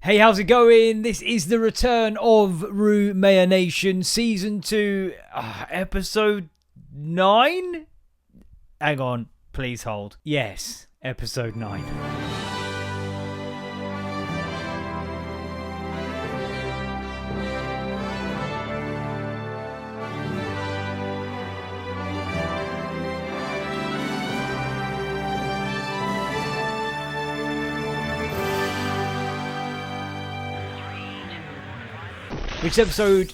Hey, how's it going? This is the return of RuMayoNation Season 2, Episode 9? Hang on, please hold. Yes, Episode 9. Which is episode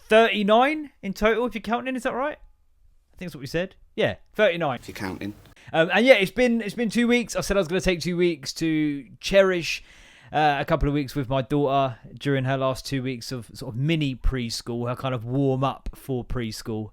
39 in total, if you're counting, is that right? I think that's what we said. Yeah, 39. If you're counting. And yeah, it's been 2 weeks. I said I was going to take 2 weeks to cherish a couple of weeks with my daughter during her last 2 weeks of sort of mini preschool, her kind of warm up for preschool.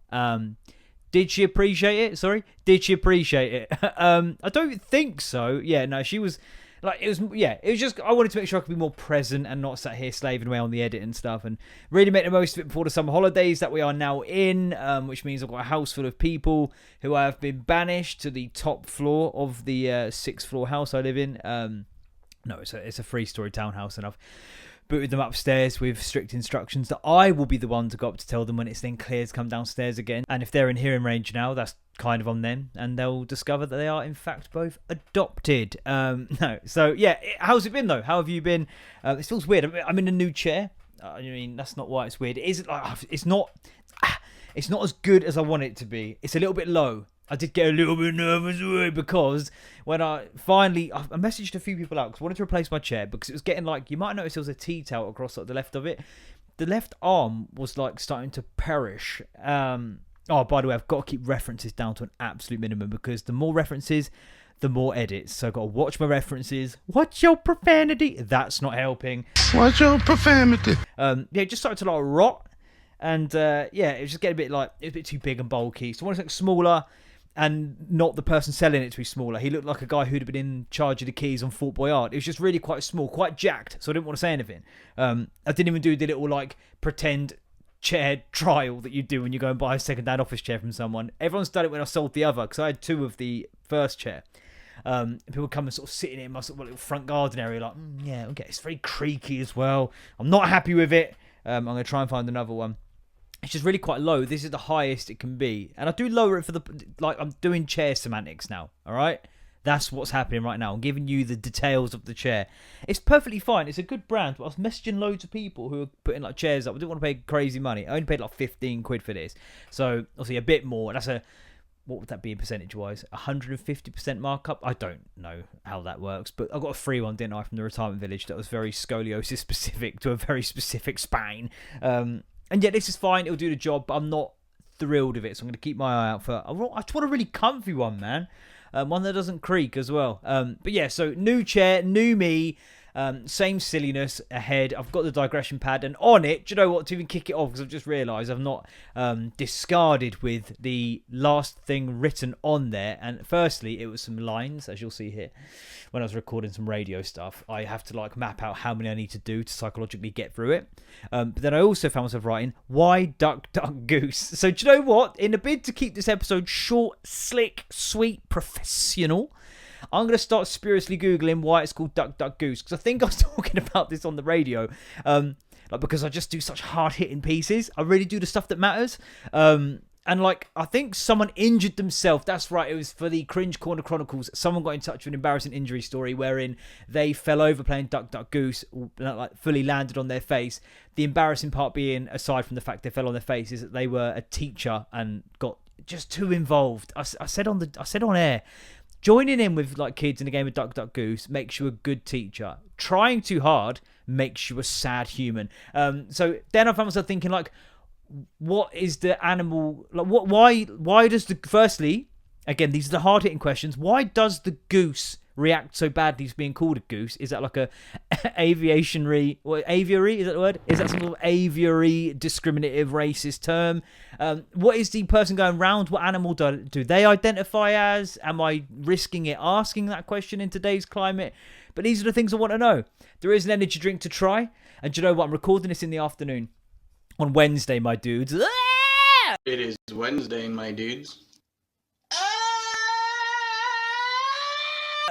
Did she appreciate it? Sorry? Did she appreciate it? I don't think so. Yeah, no, she was... Like, it was just, I wanted to make sure I could be more present and not sat here slaving away on the edit and stuff, and really make the most of it before the summer holidays that we are now in, which means I've got a house full of people who have been banished to the top floor of the 6th floor house I live in. No, it's a 3-story townhouse, and I've booted them upstairs with strict instructions that I will be the one to go up to tell them when it's then clear to come downstairs again. And if they're in hearing range now, that's kind of on them, and they'll discover that they are in fact both adopted. No, so yeah, how's it been though? How have you been? It feels weird. I'm in a new chair. I mean, that's not why it's weird. It's not as good as I want it to be. It's a little bit low. I did get a little bit nervous because when I messaged a few people out because I wanted to replace my chair because it was getting like, you might notice there was a T-tail across like the left of it. The left arm was like starting to perish. Oh, by the way, I've got to keep references down to an absolute minimum because the more references, the more edits. So I've got to watch my references. Watch your profanity. That's not helping. Watch your profanity. Yeah, it just started to like rot. And yeah, it was just getting a bit too big and bulky. So I wanted something smaller and not the person selling it to be smaller. He looked like a guy who'd have been in charge of the keys on Fort Boyard. It was just really quite small, quite jacked. So I didn't want to say anything. I didn't even do the little like pretend chair trial that you do when you go and buy a second-hand office chair from someone. Everyone's done it when I sold the other because I had 2 of the first chair. People come and sort of sit in it in my sort of little front garden area like, yeah, okay, it's very creaky as well. I'm not happy with it. I'm going to try and find another one. It's just really quite low. This is the highest it can be. And I do lower it for I'm doing chair semantics now, all right? That's what's happening right now. I'm giving you the details of the chair. It's perfectly fine. It's a good brand. But I was messaging loads of people who are putting like chairs up. I didn't want to pay crazy money. I only paid like 15 quid for this. So obviously a bit more. That's what would that be percentage-wise? 150% markup? I don't know how that works. But I got a free one, didn't I, from the retirement village that was very scoliosis specific to a very specific spine. And yeah, this is fine. It'll do the job, but I'm not thrilled with it. So I'm going to keep my eye out for... I just want a really comfy one, man. One that doesn't creak as well. But yeah, so new chair, new me, same silliness ahead. I've got the digression pad, and on it, do you know what, to even kick it off, because I've just realised I've not discarded with the last thing written on there. And firstly, it was some lines, as you'll see here. When I was recording some radio stuff, I have to like map out how many I need to do to psychologically get through it. But then I also found myself writing, why Duck-Duck-Goose? So do you know what? In a bid to keep this episode short, slick, sweet, professional, I'm going to start spuriously Googling why it's called Duck-Duck-Goose. Because I think I was talking about this on the radio. Because I just do such hard-hitting pieces. I really do the stuff that matters. And like, I think someone injured themselves. That's right. It was for the Cringe Corner Chronicles. Someone got in touch with an embarrassing injury story wherein they fell over playing Duck-Duck-Goose, like fully landed on their face. The embarrassing part being, aside from the fact they fell on their face, is that they were a teacher and got just too involved. I said on air, joining in with like kids in a game of Duck-Duck-Goose makes you a good teacher. Trying too hard makes you a sad human. So then I found myself thinking like, what is the animal like? Why does the firstly, again, these are the hard hitting questions. Why does the goose react so badly to being called a goose? Is that like a aviary? Is that the word? Is that some sort of aviary discriminative racist term? What is the person going round? What animal do they identify as? Am I risking it asking that question in today's climate? But these are the things I want to know. There is an energy drink to try, and do you know what? I'm recording this in the afternoon. On Wednesday, my dudes. It is Wednesday, my dudes.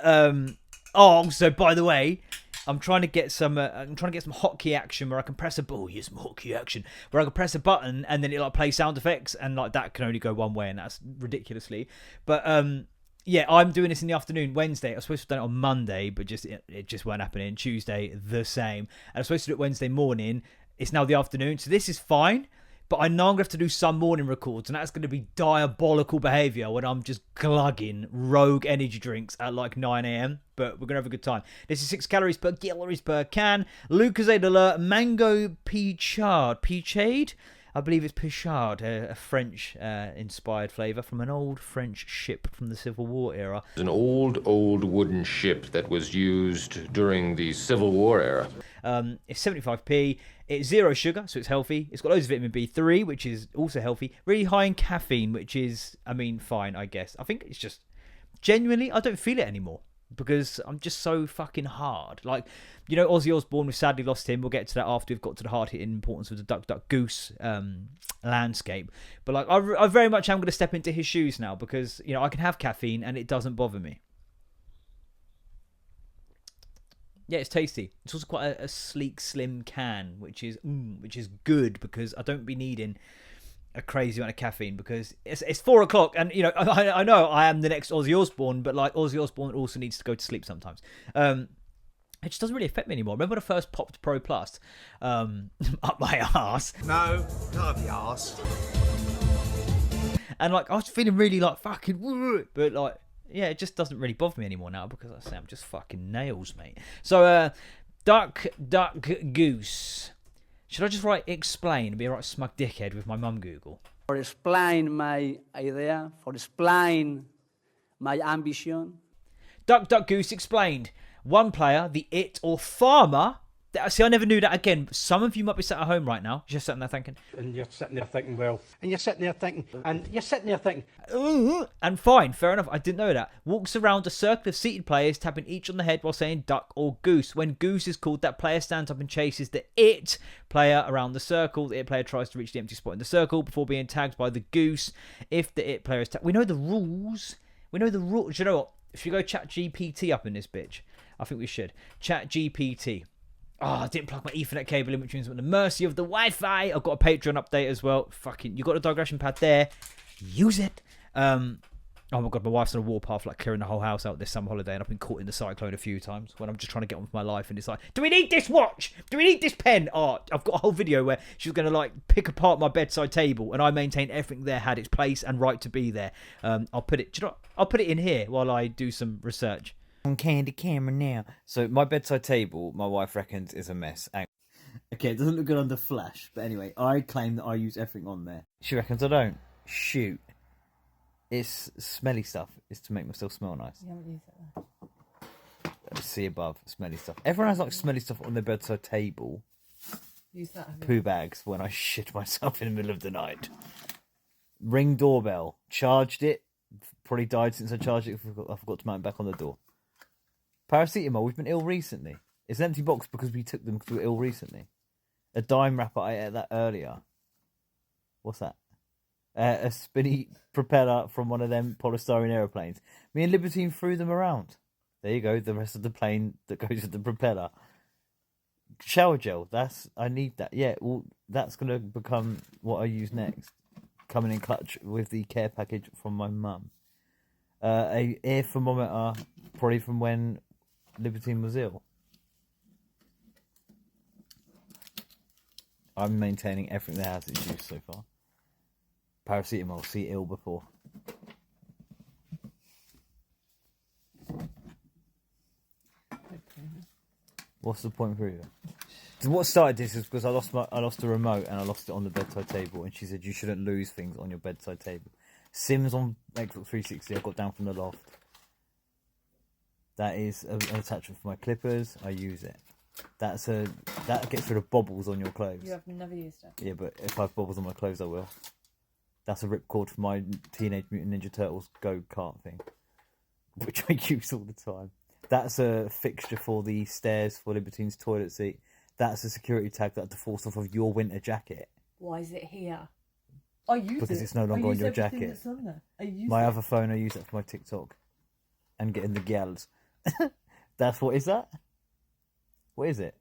So by the way, I'm trying to get some hotkey action where I can press a ball. Use some hotkey action where I can press a button and then it like plays sound effects, and like that can only go one way, and that's ridiculously. But yeah, I'm doing this in the afternoon Wednesday. I was supposed to have done it on Monday, but it just weren't happening. Tuesday the same, and I was supposed to do it Wednesday morning. It's now the afternoon, so this is fine. But I know I'm going to have to do some morning records, and that's going to be diabolical behaviour when I'm just glugging rogue energy drinks at like 9 a.m. But we're going to have a good time. This is 6 calories per can. Lucozade Alert Mango Peachade. I believe it's Pichard, a French-inspired flavour from an old French ship from the Civil War era. An old wooden ship that was used during the Civil War era. It's 75p. It's zero sugar, so it's healthy. It's got loads of vitamin B3, which is also healthy. Really high in caffeine, which is, I mean, fine, I guess. I think it's just, genuinely, I don't feel it anymore because I'm just so fucking hard. Like, you know, Ozzy Osbourne, we sadly lost him. We'll get to that after we've got to the hard-hitting importance of the Duck-Duck-Goose landscape. But, like, I very much am going to step into his shoes now because, you know, I can have caffeine and it doesn't bother me. Yeah, it's tasty. It's also quite a sleek, slim can, which is good because I don't be needing a crazy amount of caffeine because it's 4 o'clock and, you know, I know I am the next Ozzy Osbourne, but like Ozzy Osbourne also needs to go to sleep sometimes. It just doesn't really affect me anymore. Remember when I first popped Pro Plus up my arse? No, not up the arse. And like I was feeling really like fucking, but like. Yeah, it just doesn't really bother me anymore now because I say I'm just fucking nails, mate. So, Duck-Duck-Goose. Should I just write explain and be a right smug dickhead with my mum Google? For explain my idea, for explain my ambition. Duck-Duck-Goose explained. One player, the it or farmer. See, I never knew that. Again, some of you might be sat at home right now, just sitting there thinking. And you're sitting there thinking, well, and you're sitting there thinking, and you're sitting there thinking. And fine, fair enough, I didn't know that. Walks around a circle of seated players, tapping each on the head while saying duck or goose. When goose is called, that player stands up and chases the it player around the circle. The it player tries to reach the empty spot in the circle before being tagged by the goose. If the it player is tagged... We know the rules. Do you know what? If you go chat GPT up in this bitch, I think we should. Chat GPT. Oh, I didn't plug my Ethernet cable in, which means I'm at the mercy of the Wi-Fi. I've got a Patreon update as well. Fucking, you got a digression pad there. Use it. Oh my god, my wife's on a warpath, like clearing the whole house out this summer holiday, and I've been caught in the cyclone a few times when I'm just trying to get on with my life, and it's like, do we need this watch? Do we need this pen? Oh, I've got a whole video where she's going to like pick apart my bedside table, and I maintain everything there had its place and right to be there. I'll put it. Do you know what? I'll put it in here while I do some research. On candy camera now. So my bedside table, my wife reckons, is a mess. Okay, it doesn't look good under flash, but anyway, I claim that I use everything on there. She reckons I don't. Shoot. It's smelly stuff. It's to make myself smell nice. You haven't used it though. See above, smelly stuff. Everyone has like smelly stuff on their bedside table. Use that. Poo bags when I shit myself in the middle of the night. Ring doorbell. Charged it. Probably died since I charged it. I forgot to mount it back on the door. Paracetamol, we've been ill recently. It's an empty box because we took them because we were ill recently. A dime wrapper, I ate that earlier. What's that? A spinny propeller from one of them polystyrene aeroplanes. Me and Libertine threw them around. There you go, the rest of the plane that goes with the propeller. Shower gel, I need that. Yeah, well, that's going to become what I use next. Coming in clutch with the care package from my mum. A air thermometer, probably from when Libertine was ill. I'm maintaining everything that has its use so far. Paracetamol, see ill before. What's the point for you? So what started this is because I lost the remote and I lost it on the bedside table, and she said you shouldn't lose things on your bedside table. Sims on Xbox 360 I got down from the loft. That is an attachment for my clippers. I use it. That gets rid of bobbles on your clothes. You have never used it. Yeah, but if I have bobbles on my clothes, I will. That's a ripcord for my Teenage Mutant Ninja Turtles go-kart thing, which I use all the time. That's a fixture for the stairs for Libertine's toilet seat. That's a security tag that defaults off of your winter jacket. Why is it here? I use it. Because it's no longer on your jacket. That's on there. I use my it. other phone, I use that for my TikTok and getting the gals. That's what is that? What is it?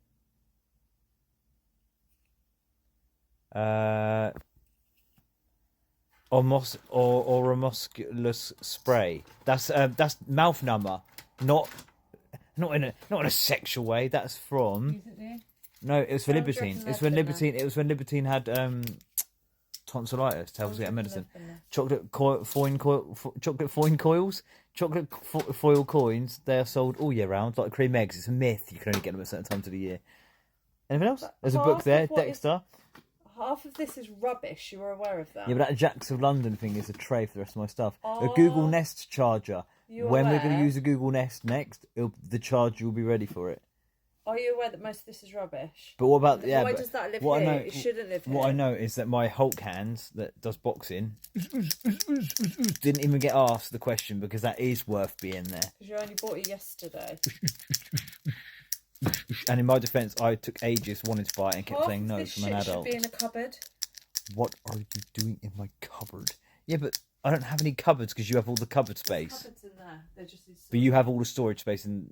Oromosculus spray. That's mouth number, not in a sexual way. That's from. No, it was for Libertine. It's when Libertine. It was when Libertine had tonsillitis. To help us get medicine. Chocolate foil coils. Chocolate foil coins. They are sold all year round, like cream eggs. It's a myth. You can only get them at certain times of the year. Anything else? There's a book there, Dexter. Half of this is rubbish. You were aware of that? Yeah, but that Jacks of London thing is a tray for the rest of my stuff. A Google Nest charger. When we're going to use a Google Nest next, the charger will be ready for it. Are you aware that most of this is rubbish? But what about... Why does that live here? It shouldn't live here. What I know is that my Hulk hands that does boxing didn't even get asked the question because that is worth being there. Because you only bought it yesterday. And in my defence, I took ages wanting to buy it and kept saying no from an adult. Should be in a cupboard. What are you doing in my cupboard? Yeah, but I don't have any cupboards because you have all the cupboard space. Cupboards in there. They're just but you have all the storage space in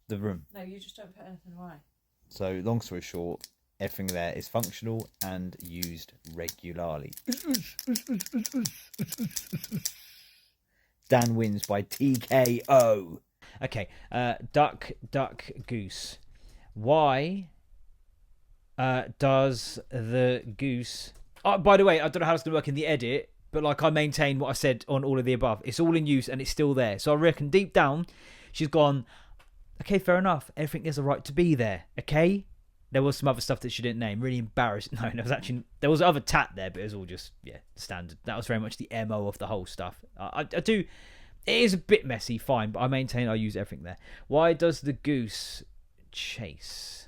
the room. No, you just don't put anything away. So, long story short, everything there is functional and used regularly. Dan wins by TKO. Okay, Duck-Duck-Goose. Why does the goose... Oh, by the way, I don't know how it's going to work in the edit, but like I maintain what I said on all of the above. It's all in use and it's still there. So I reckon deep down, she's gone, okay, fair enough. Everything has a right to be there, okay? There was some other stuff that she didn't name. Really embarrassed. No, there was other tat there, but it was all just, standard. That was very much the MO of the whole stuff. I do... It is a bit messy, fine, but I maintain I use everything there. Why does the goose chase?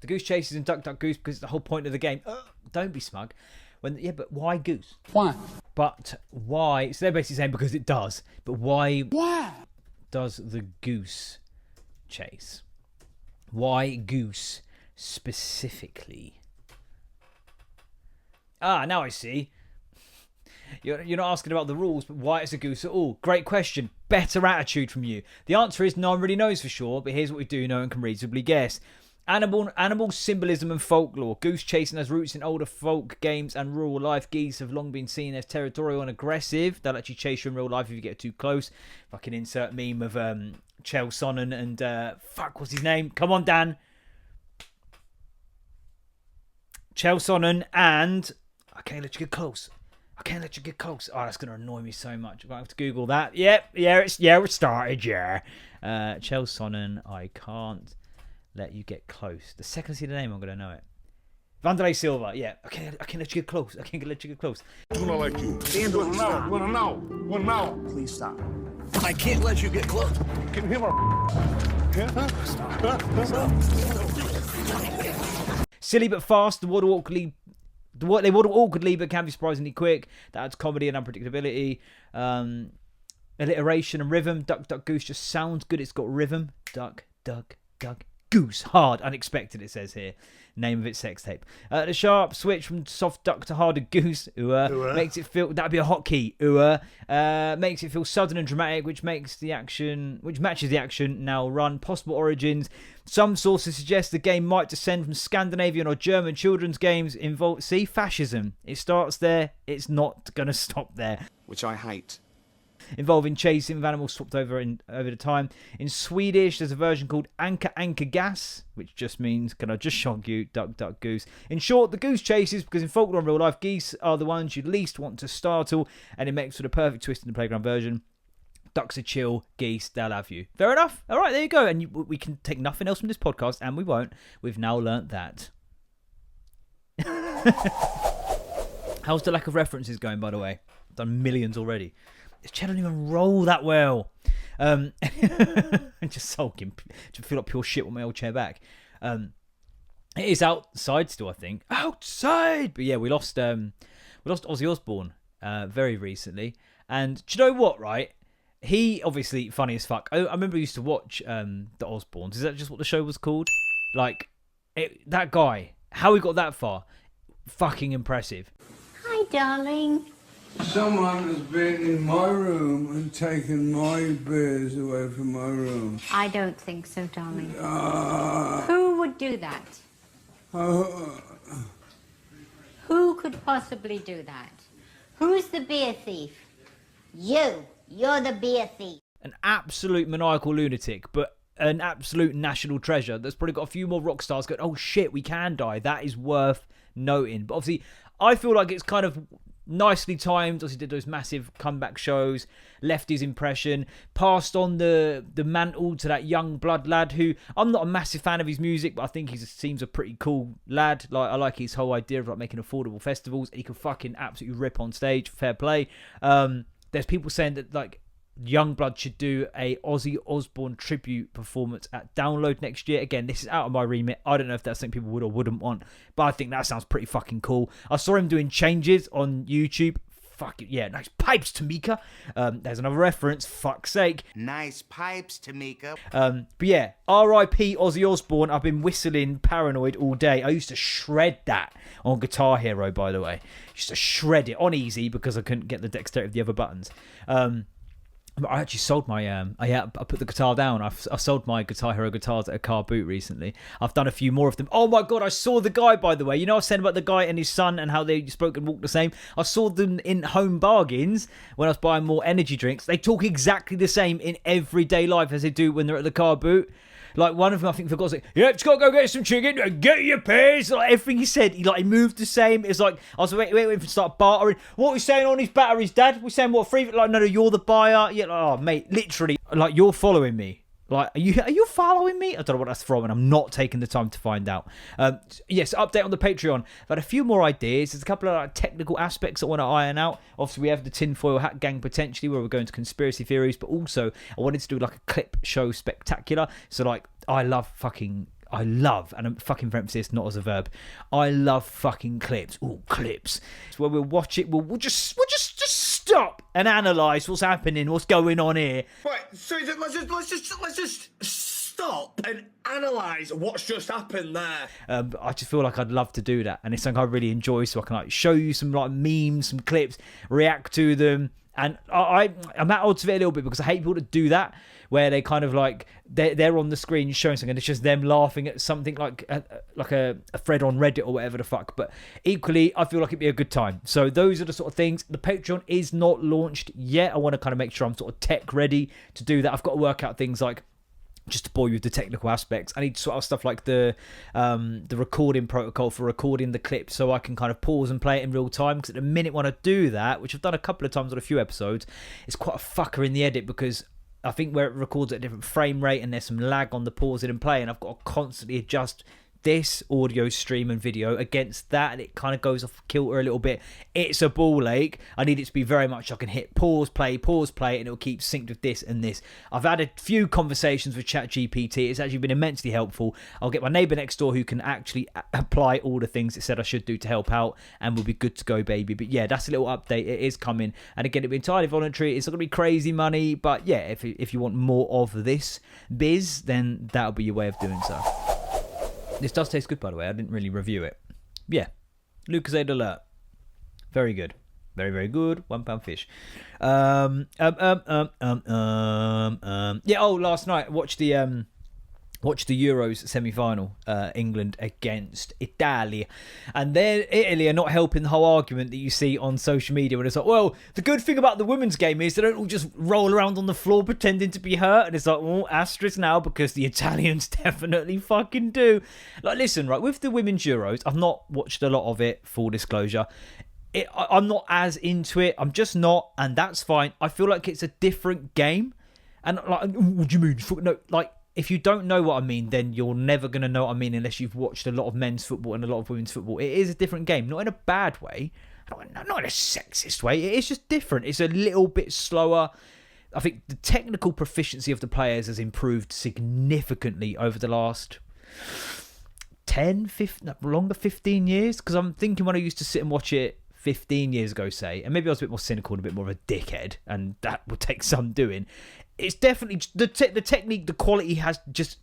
The goose chases in Duck-Duck-Goose because it's the whole point of the game. Don't be smug. But why goose? Why? But why? So they're basically saying because it does. But why does the goose chase? Why goose specifically? Now I see. You're not asking about the rules, but why it's a goose at all. Great question. Better attitude from you. The answer is no one really knows for sure, but here's what we do know and can reasonably guess. Animal symbolism and folklore. Goose chasing has roots in older folk games and rural life. Geese have long been seen as territorial and aggressive. They'll actually chase you in real life if you get too close. Fucking insert meme of Chael Sonnen and what's his name? Come on, Dan. Chael Sonnen and I can't let you get close. I can't let you get close. Oh, that's going to annoy me so much. I'm going to have to Google that. It started, Chael Sonnen, I can't let you get close. The second I see the name, I'm going to know it. Vanderlei Silva, I can't let you get close. I can't let you get close. Do not like you. Stand up now. One now. Please stop. I can't let you get close. Can you hear my... Silly but fast, they waddle awkwardly but can be surprisingly quick. That adds comedy and unpredictability. Alliteration and rhythm. Duck-Duck-Goose just sounds good. It's got rhythm. Duck-Duck-Goose. Hard. Unexpected, it says here. Name of its sex tape. The sharp switch from soft duck to harder goose. Makes it feel... That'd be a hotkey. Makes it feel sudden and dramatic, which matches the action. Now run. Possible origins. Some sources suggest the game might descend from Scandinavian or German children's games involved. See, fascism. It starts there. It's not going to stop there. Which I hate. Involving chasing with animals swapped over the time. In Swedish, there's a version called Anka Gas, which just means, can I just shock you, Duck-Duck-Goose. In short, the goose chases because in folklore and real life, geese are the ones you'd least want to startle, and it makes for the perfect twist in the playground version. Ducks are chill, geese, they'll have you. Fair enough. All right, there you go. And we can take nothing else from this podcast, and we won't. We've now learnt that. How's the lack of references going, by the way? I've done millions already. This chair don't even roll that well. I'm just sulking. Just feel like pure shit with my old chair back. It is outside still, I think. Outside! But yeah, we lost Ozzy Osbourne very recently. And do you know what, right? He, obviously, funny as fuck. I remember I used to watch the Osbournes. Is that just what the show was called? Like, that guy, how he got that far, fucking impressive. Hi, darling. Someone has been in my room and taken my beers away from my room. I don't think so, darling. Who would do that? Who could possibly do that? Who's the beer thief? You. You're the beer thief. An absolute maniacal lunatic, but an absolute national treasure that's probably got a few more rock stars going, oh shit, we can die. That is worth noting. But obviously, I feel like it's kind of nicely timed. Obviously did those massive comeback shows, left his impression, passed on the mantle to that young blood lad who, I'm not a massive fan of his music, but I think he seems a pretty cool lad. Like, I like his whole idea of like making affordable festivals. He can fucking absolutely rip on stage. Fair play. There's people saying that like Youngblood should do a Ozzy Osbourne tribute performance at Download next year. Again, this is out of my remit. I don't know if that's something people would or wouldn't want, but I think that sounds pretty fucking cool. I saw him doing changes on YouTube. Fuck it, yeah, nice pipes, Tamika. There's another reference, fuck's sake. Nice pipes, Tamika. But yeah, R.I.P. Ozzy Osbourne. I've been whistling Paranoid all day. I used to shred that on Guitar Hero, by the way. Used to shred it on easy because I couldn't get the dexterity of the other buttons. But I actually sold my I put the guitar down. I sold my Guitar Hero guitars at a car boot recently. I've done a few more of them. Oh my god, I saw the guy, by the way. You know I was saying about the guy and his son and how they spoke and walked the same? I saw them in Home Bargains when I was buying more energy drinks. They talk exactly the same in everyday life as they do when they're at the car boot. Like, one of them, I think, forgot to say, yeah, just got to go get some chicken, get your peas. Like, everything he said, he moved the same. It's like, I was waiting for him to start bartering. What are we saying on his batteries, Dad? We're saying, what, free? Like, no, you're the buyer. Yeah, like, oh, mate, literally, like, you're following me. Like, are you following me? I don't know what that's from, and I'm not taking the time to find out. Yes, update on the Patreon. I've had a few more ideas. There's a couple of like, technical aspects I want to iron out. Obviously, we have the tinfoil hat gang potentially, where we're going to conspiracy theories, but also I wanted to do like a clip show spectacular. So like, I love, and I'm fucking for emphasis, not as a verb. I love fucking clips. Ooh, clips. So when we'll watch it, we'll just stop and analyse what's happening, what's going on here. Right, so let's just stop and analyse what's just happened there. I just feel like I'd love to do that, and it's something I really enjoy. So I can like show you some like memes, some clips, react to them. And I'm at odds with it a little bit because I hate people that do that, where they kind of like they're on the screen showing something and it's just them laughing at something like a thread on Reddit or whatever the fuck. But equally, I feel like it'd be a good time. So those are the sort of things. The Patreon is not launched yet. I want to kind of make sure I'm sort of tech ready to do that. I've got to work out things like, just to bore you with the technical aspects, I need to sort out stuff like the recording protocol for recording the clip so I can kind of pause and play it in real time, because at the minute when I do that, which I've done a couple of times on a few episodes, it's quite a fucker in the edit because I think where it records at a different frame rate and there's some lag on the pausing and play, and I've got to constantly adjust this audio stream and video against that, and it kind of goes off kilter a little bit. It's a ball ache. I need it to be very much I can hit pause, play, and it'll keep synced with this and this. I've had a few conversations with ChatGPT. It's actually been immensely helpful. I'll get my neighbour next door who can actually apply all the things it said I should do to help out, and we'll be good to go, baby. But yeah, that's a little update. It is coming, and again, it'll be entirely voluntary. It's not going to be crazy money, but yeah, if you want more of this biz, then that'll be your way of doing so. This does taste good, by the way. I didn't really review it. Yeah. Lucozade alert. Very good. Very, very good. £1 fish. Yeah, last night, watched the Euros semi-final, England against Italy. And then Italy are not helping the whole argument that you see on social media when it's like, well, the good thing about the women's game is they don't all just roll around on the floor pretending to be hurt. And it's like, well, asterisk now, because the Italians definitely fucking do. Like, listen, right, with the women's Euros, I've not watched a lot of it, full disclosure. I'm not as into it. I'm just not, and that's fine. I feel like it's a different game. And like, what do you mean? No, like, if you don't know what I mean, then you're never going to know what I mean unless you've watched a lot of men's football and a lot of women's football. It is a different game, not in a bad way, not in a sexist way. It is just different. It's a little bit slower. I think the technical proficiency of the players has improved significantly over the last 10, 15 years. Because I'm thinking when I used to sit and watch it 15 years ago, say, and maybe I was a bit more cynical and a bit more of a dickhead, and that would take some doing. It's definitely the technique, the quality has just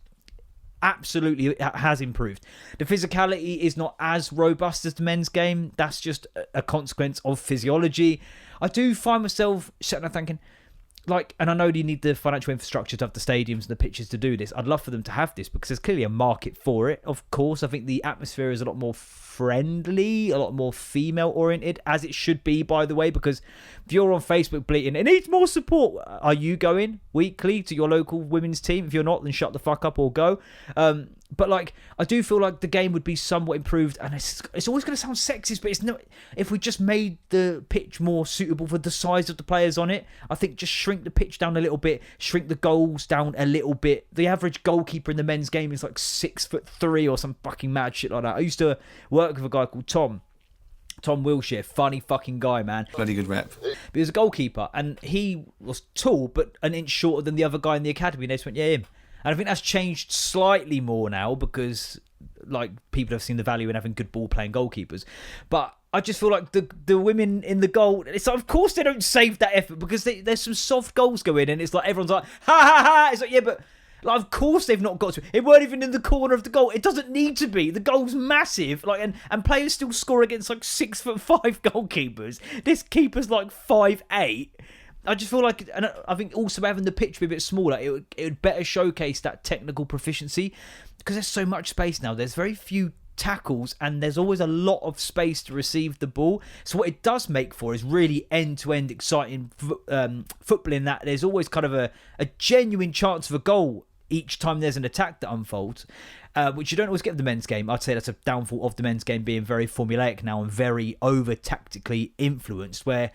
absolutely has improved. The physicality is not as robust as the men's game. That's just a consequence of physiology. I do find myself sitting there thinking, like, and I know you need the financial infrastructure to have the stadiums and the pitches to do this. I'd love for them to have this because there's clearly a market for it. Of course, I think the atmosphere is a lot more friendly, a lot more female oriented, as it should be, by the way, because if you're on Facebook bleating, it needs more support, are you going weekly to your local women's team? If you're not, then shut the fuck up or go. But like, I do feel like the game would be somewhat improved, and it's always going to sound sexist, but it's not. If we just made the pitch more suitable for the size of the players on it, I think just shrink the pitch down a little bit, shrink the goals down a little bit. The average goalkeeper in the men's game is like 6'3" or some fucking mad shit like that. I used to work with a guy called Tom Wilshire, funny fucking guy, man. Bloody good rep. But he was a goalkeeper, and he was tall, but an inch shorter than the other guy in the academy, and they just went, yeah, him. And I think that's changed slightly more now because, like, people have seen the value in having good ball-playing goalkeepers. But I just feel like the women in the goal, it's like, of course they don't save that effort because there's some soft goals going in, and it's like everyone's like, ha ha ha. It's like, yeah, but like, of course they've not got to. It weren't even in the corner of the goal. It doesn't need to be. The goal's massive. Like, and players still score against like 6'5" goalkeepers. This keeper's like 5'8". I just feel like, and I think also having the pitch be a bit smaller, it would better showcase that technical proficiency because there's so much space now. There's very few tackles and there's always a lot of space to receive the ball. So what it does make for is really end-to-end exciting football in that there's always kind of a genuine chance of a goal each time there's an attack that unfolds, which you don't always get with the men's game. I'd say that's a downfall of the men's game being very formulaic now and very over-tactically influenced, where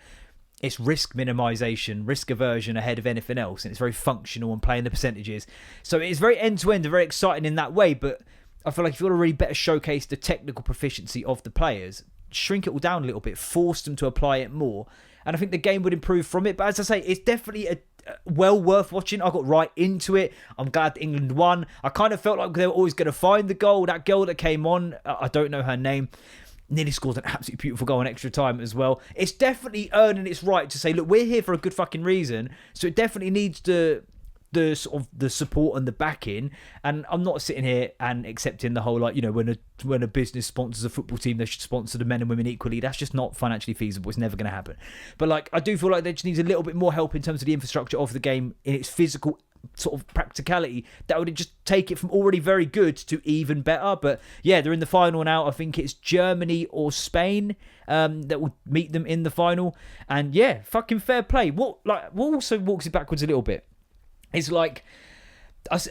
it's risk minimization, risk aversion ahead of anything else, and it's very functional and playing the percentages. So it's very end-to-end and very exciting in that way, but I feel like if you want to really better showcase the technical proficiency of the players, shrink it all down a little bit, force them to apply it more, and I think the game would improve from it. But as I say, it's definitely well worth watching. I got right into it. I'm glad that England won. I kind of felt like they were always going to find the goal. That girl that came on, I don't know her name, nearly scores an absolutely beautiful goal in extra time as well. It's definitely earning its right to say, look, we're here for a good fucking reason. So it definitely needs the sort of the support and the backing. And I'm not sitting here and accepting the whole, like, you know, when a business sponsors a football team, they should sponsor the men and women equally. That's just not financially feasible. It's never going to happen. But like, I do feel like there just needs a little bit more help in terms of the infrastructure of the game in its physical sort of practicality that would just take it from already very good to even better. But yeah, they're in the final now. I think it's Germany or Spain that will meet them in the final, and yeah, fucking fair play. What also walks it backwards a little bit is like,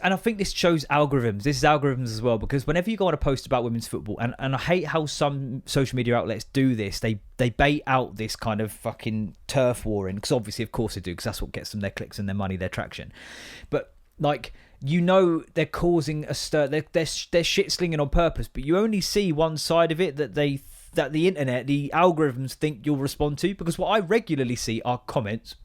and I think this shows algorithms. This is algorithms as well, because whenever you go on a post about women's football, and I hate how some social media outlets do this, they bait out this kind of fucking turf warring, because obviously, of course they do, because that's what gets them their clicks and their money, their traction. But like, you know, they're causing a stir, they're shit slinging on purpose, but you only see one side of it that the internet, the algorithms think you'll respond to, because what I regularly see are comments,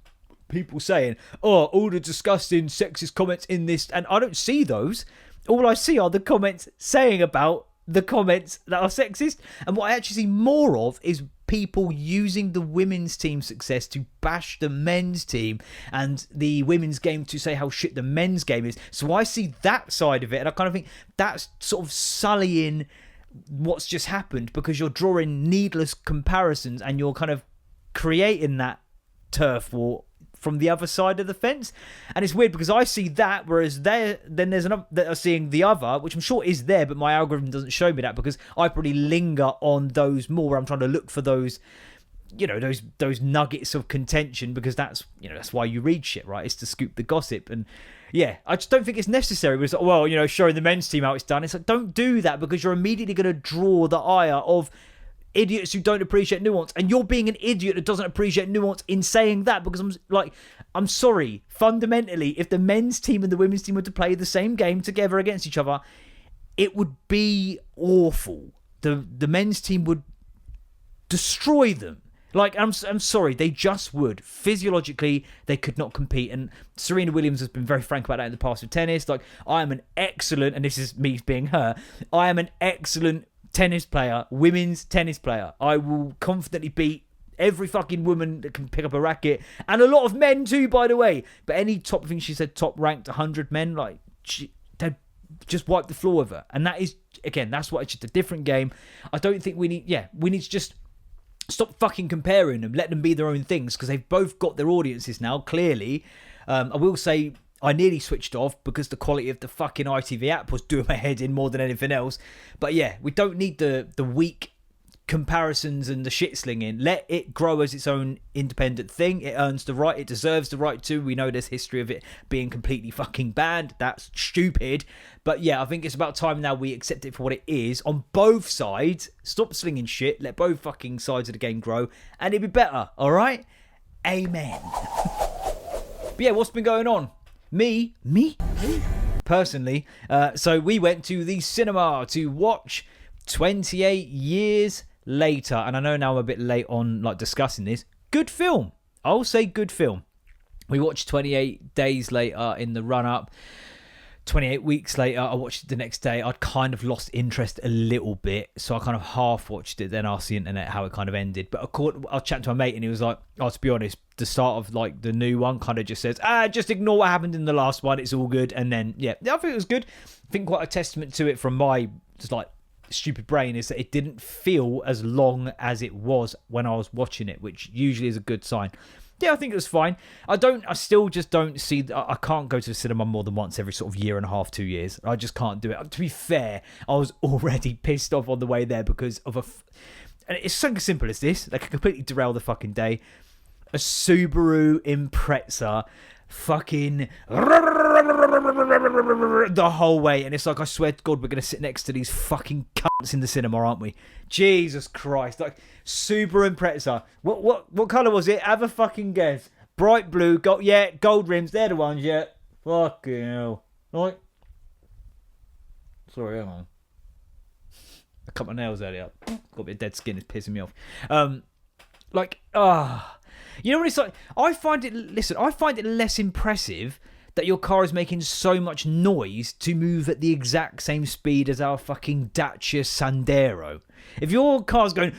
people saying, oh, all the disgusting sexist comments in this, and I don't see those. All I see are the comments saying about the comments that are sexist, and what I actually see more of is people using the women's team success to bash the men's team and the women's game to say how shit the men's game is. So I see that side of it, and I kind of think that's sort of sullying what's just happened, because you're drawing needless comparisons and you're kind of creating that turf war from the other side of the fence. And it's weird because I see that, whereas then there's another that are seeing the other, which I'm sure is there, but my algorithm doesn't show me that, because I probably linger on those more, where I'm trying to look for those, you know, those nuggets of contention, because that's, you know, that's why you read shit, right? It's to scoop the gossip. And yeah, I just don't think it's necessary. It's like, well, you know, showing the men's team how it's done. It's like, don't do that, because you're immediately going to draw the ire of idiots who don't appreciate nuance, and you're being an idiot that doesn't appreciate nuance in saying that, because I'm sorry, fundamentally, if the men's team and the women's team were to play the same game together against each other, it would be awful. The men's team would destroy them. Like, I'm sorry, they just would. Physiologically, they could not compete. And Serena Williams has been very frank about that in the past with tennis. Like, I am an excellent, and this is me being her, I am an excellent tennis player, women's tennis player. I will confidently beat every fucking woman that can pick up a racket, and a lot of men too, by the way. But any top, I think she said top ranked 100 men, like, they'd just wipe the floor with her. And that is, again, that's what, it's just a different game. I don't think we need to just Stop fucking comparing them. Let them be their own things, because they've both got their audiences now, clearly. I will say I nearly switched off because the quality of the fucking ITV app was doing my head in more than anything else. But yeah, we don't need the weak comparisons and the shit slinging. Let it grow as its own independent thing. It earns the right. It deserves the right to. We know there's history of it being completely fucking banned. That's stupid. But yeah, I think it's about time now we accept it for what it is on both sides. Stop slinging shit. Let both fucking sides of the game grow, and it'll be better. All right? Amen. But yeah, what's been going on? Me? Personally, so we went to the cinema to watch 28 Years Later, and I know now I'm a bit late on like discussing this. Good film. I'll say good film. We watched 28 Days Later in the run-up. 28 weeks later, I watched it the next day. I'd kind of lost interest a little bit, so I kind of half watched it, then asked the internet how it kind of ended. But I was chatting to my mate, and he was like, oh, to be honest, the start of like the new one kind of just says, just ignore what happened in the last one, it's all good. And then, yeah, I think it was good. I think quite a testament to it from my just like stupid brain is that it didn't feel as long as it was when I was watching it, which usually is a good sign. Yeah, I think it was fine. I still just don't see, I can't go to the cinema more than once every sort of year and a half, 2 years. I just can't do it. To be fair, I was already pissed off on the way there because of and it's something as simple as this, that can completely derail the fucking day. A Subaru Impreza fucking the whole way, and it's like, I swear to God, we're gonna sit next to these fucking cunts in the cinema, aren't we? Jesus Christ. Like, Subaru Impreza, what colour was it? Have a fucking guess. Bright blue, gold rims, they're the ones. Yeah, fucking hell. Like, sorry, hang on, I cut my nails earlier, got a bit of dead skin, it's pissing me off. You know what it's like? I find it less impressive that your car is making so much noise to move at the exact same speed as our fucking Dacia Sandero. If your car's going to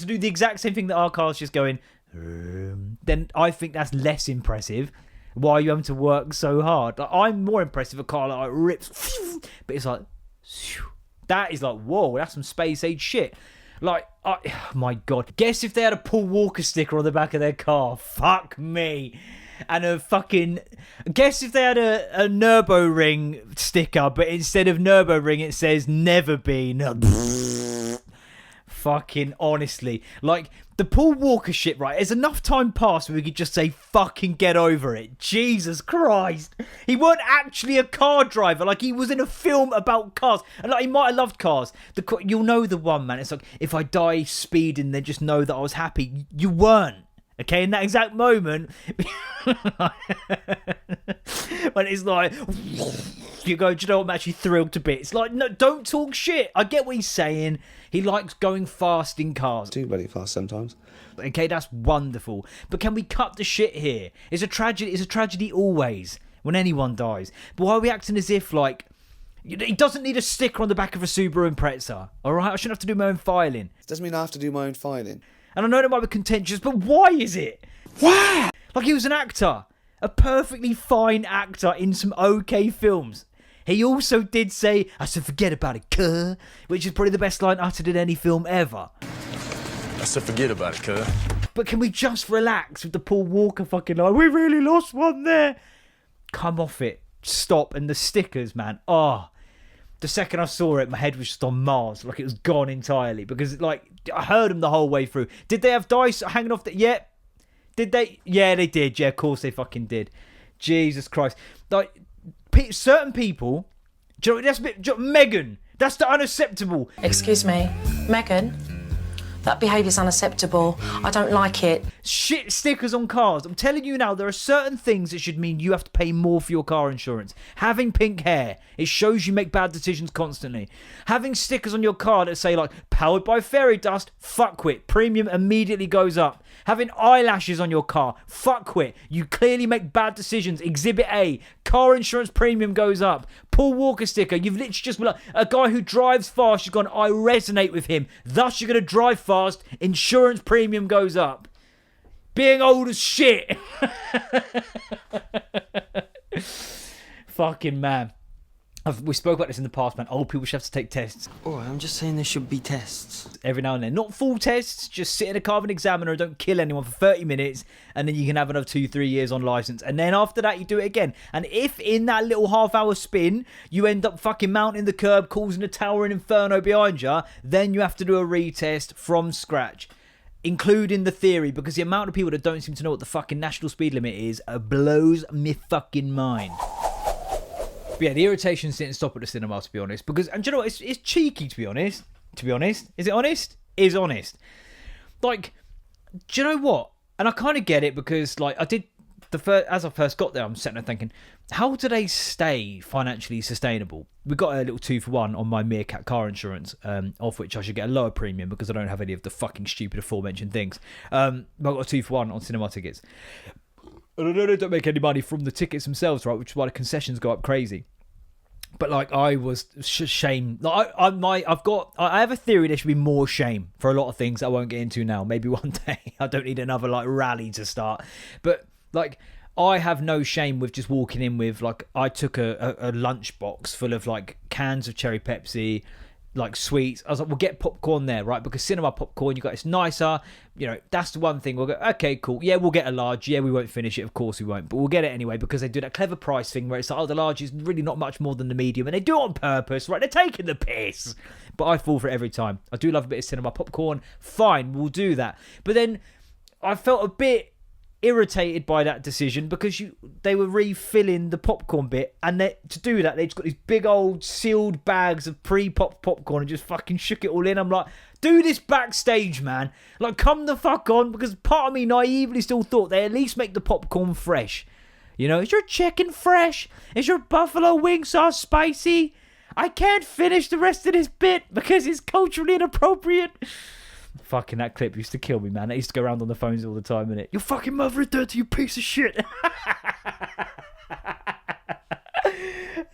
do the exact same thing that our car's just going, then I think that's less impressive. Why are you having to work so hard? Like, I'm more impressed with a car that like rips, but it's like, that is like, whoa, that's some space age shit. Like, oh my God. Guess if they had a Paul Walker sticker on the back of their car. Fuck me. And a fucking... Guess if they had a Nürburgring sticker, but instead of Nürburgring, it says never been. Fucking honestly. Like, the Paul Walker shit, right? There's enough time passed where we could just say fucking get over it. Jesus Christ. He weren't actually a car driver. Like, he was in a film about cars. And like, he might have loved cars. You'll know the one, man. It's like, if I die speeding, then just know that I was happy. You weren't. Okay, in that exact moment, when it's like, you go, do you know what, I'm actually thrilled to bits. Like, no, don't talk shit. I get what he's saying. He likes going fast in cars. Too bloody fast sometimes. Okay, that's wonderful. But can we cut the shit here? It's a tragedy. It's a tragedy always when anyone dies. But why are we acting as if, like, he doesn't need a sticker on the back of a Subaru Impreza, all right? I shouldn't have to do my own filing. It doesn't mean I have to do my own filing. And I know that might be contentious, but why is it? Why? Like, he was an actor. A perfectly fine actor in some okay films. He also did say, I said, forget about it, cuh, which is probably the best line uttered in any film ever. I said, forget about it, cuh. But can we just relax with the Paul Walker fucking line? We really lost one there. Come off it. Stop. And the stickers, man. Oh. The second I saw it, my head was just on Mars. Like, it was gone entirely. Because, like, I heard them the whole way through. Did they have dice hanging off the... Yeah. Did they? Yeah, they did. Yeah, of course they fucking did. Jesus Christ. Like, certain people... Do you know, that's a bit... Megan, that's the unacceptable. Excuse me, Megan? That behaviour's unacceptable. I don't like it. Shit stickers on cars. I'm telling you now, there are certain things that should mean you have to pay more for your car insurance. Having pink hair, it shows you make bad decisions constantly. Having stickers on your car that say, like, powered by fairy dust, fuckwit, premium immediately goes up. Having eyelashes on your car, fuckwit, you clearly make bad decisions. Exhibit A, car insurance premium goes up. Paul Walker sticker, you've literally just been like, a guy who drives fast, you've gone, I resonate with him, thus you're going to drive fast, insurance premium goes up. Being old as shit. Fucking man. We spoke about this in the past, man. Old people should have to take tests. Oh, I'm just saying there should be tests. Every now and then. Not full tests, just sit in a car of an examiner and don't kill anyone for 30 minutes, and then you can have another 2-3 years on licence. And then after that, you do it again. And if in that little half-hour spin, you end up fucking mounting the curb, causing a towering inferno behind you, then you have to do a retest from scratch. Including the theory, because the amount of people that don't seem to know what the fucking national speed limit is blows me fucking mind. But yeah, the irritations didn't stop at the cinema, to be honest. Because, and do you know what? It's cheeky, to be honest. To be honest. Is it honest? Is honest. Like, do you know what? And I kind of get it because, like, as I first got there, I'm sitting there thinking, how do they stay financially sustainable? We got a little 2-for-1 on my Meerkat car insurance, of which I should get a lower premium because I don't have any of the fucking stupid aforementioned things. But I got a 2-for-1 on cinema tickets. And I know they don't make any money from the tickets themselves, right? Which is why the concessions go up crazy. But like, I was shamed. Like, I have a theory there should be more shame for a lot of things I won't get into now. Maybe one day. I don't need another like rally to start. But like, I have no shame with just walking in with like, I took a lunch box full of like cans of cherry Pepsi, like sweets. I was like, we'll get popcorn there, right? Because cinema popcorn, you got, it's nicer. You know, that's the one thing. We'll go, okay, cool. Yeah, we'll get a large. Yeah, we won't finish it. Of course we won't. But we'll get it anyway because they do that clever price thing where it's like, oh, the large is really not much more than the medium. And they do it on purpose, right? They're taking the piss. But I fall for it every time. I do love a bit of cinema popcorn. Fine, we'll do that. But then I felt a bit irritated by that decision because they were refilling the popcorn bit, and to do that they just got these big old sealed bags of pre-popped popcorn and just fucking shook it all in. I'm like, do this backstage, man. Like, come the fuck on, because part of me naively still thought they at least make the popcorn fresh. You know, is your chicken fresh? Is your buffalo wing sauce spicy? I can't finish the rest of this bit because it's culturally inappropriate. Fucking that clip used to kill me, man. I used to go around on the phones all the time, innit? Your fucking mother is dirty, you piece of shit.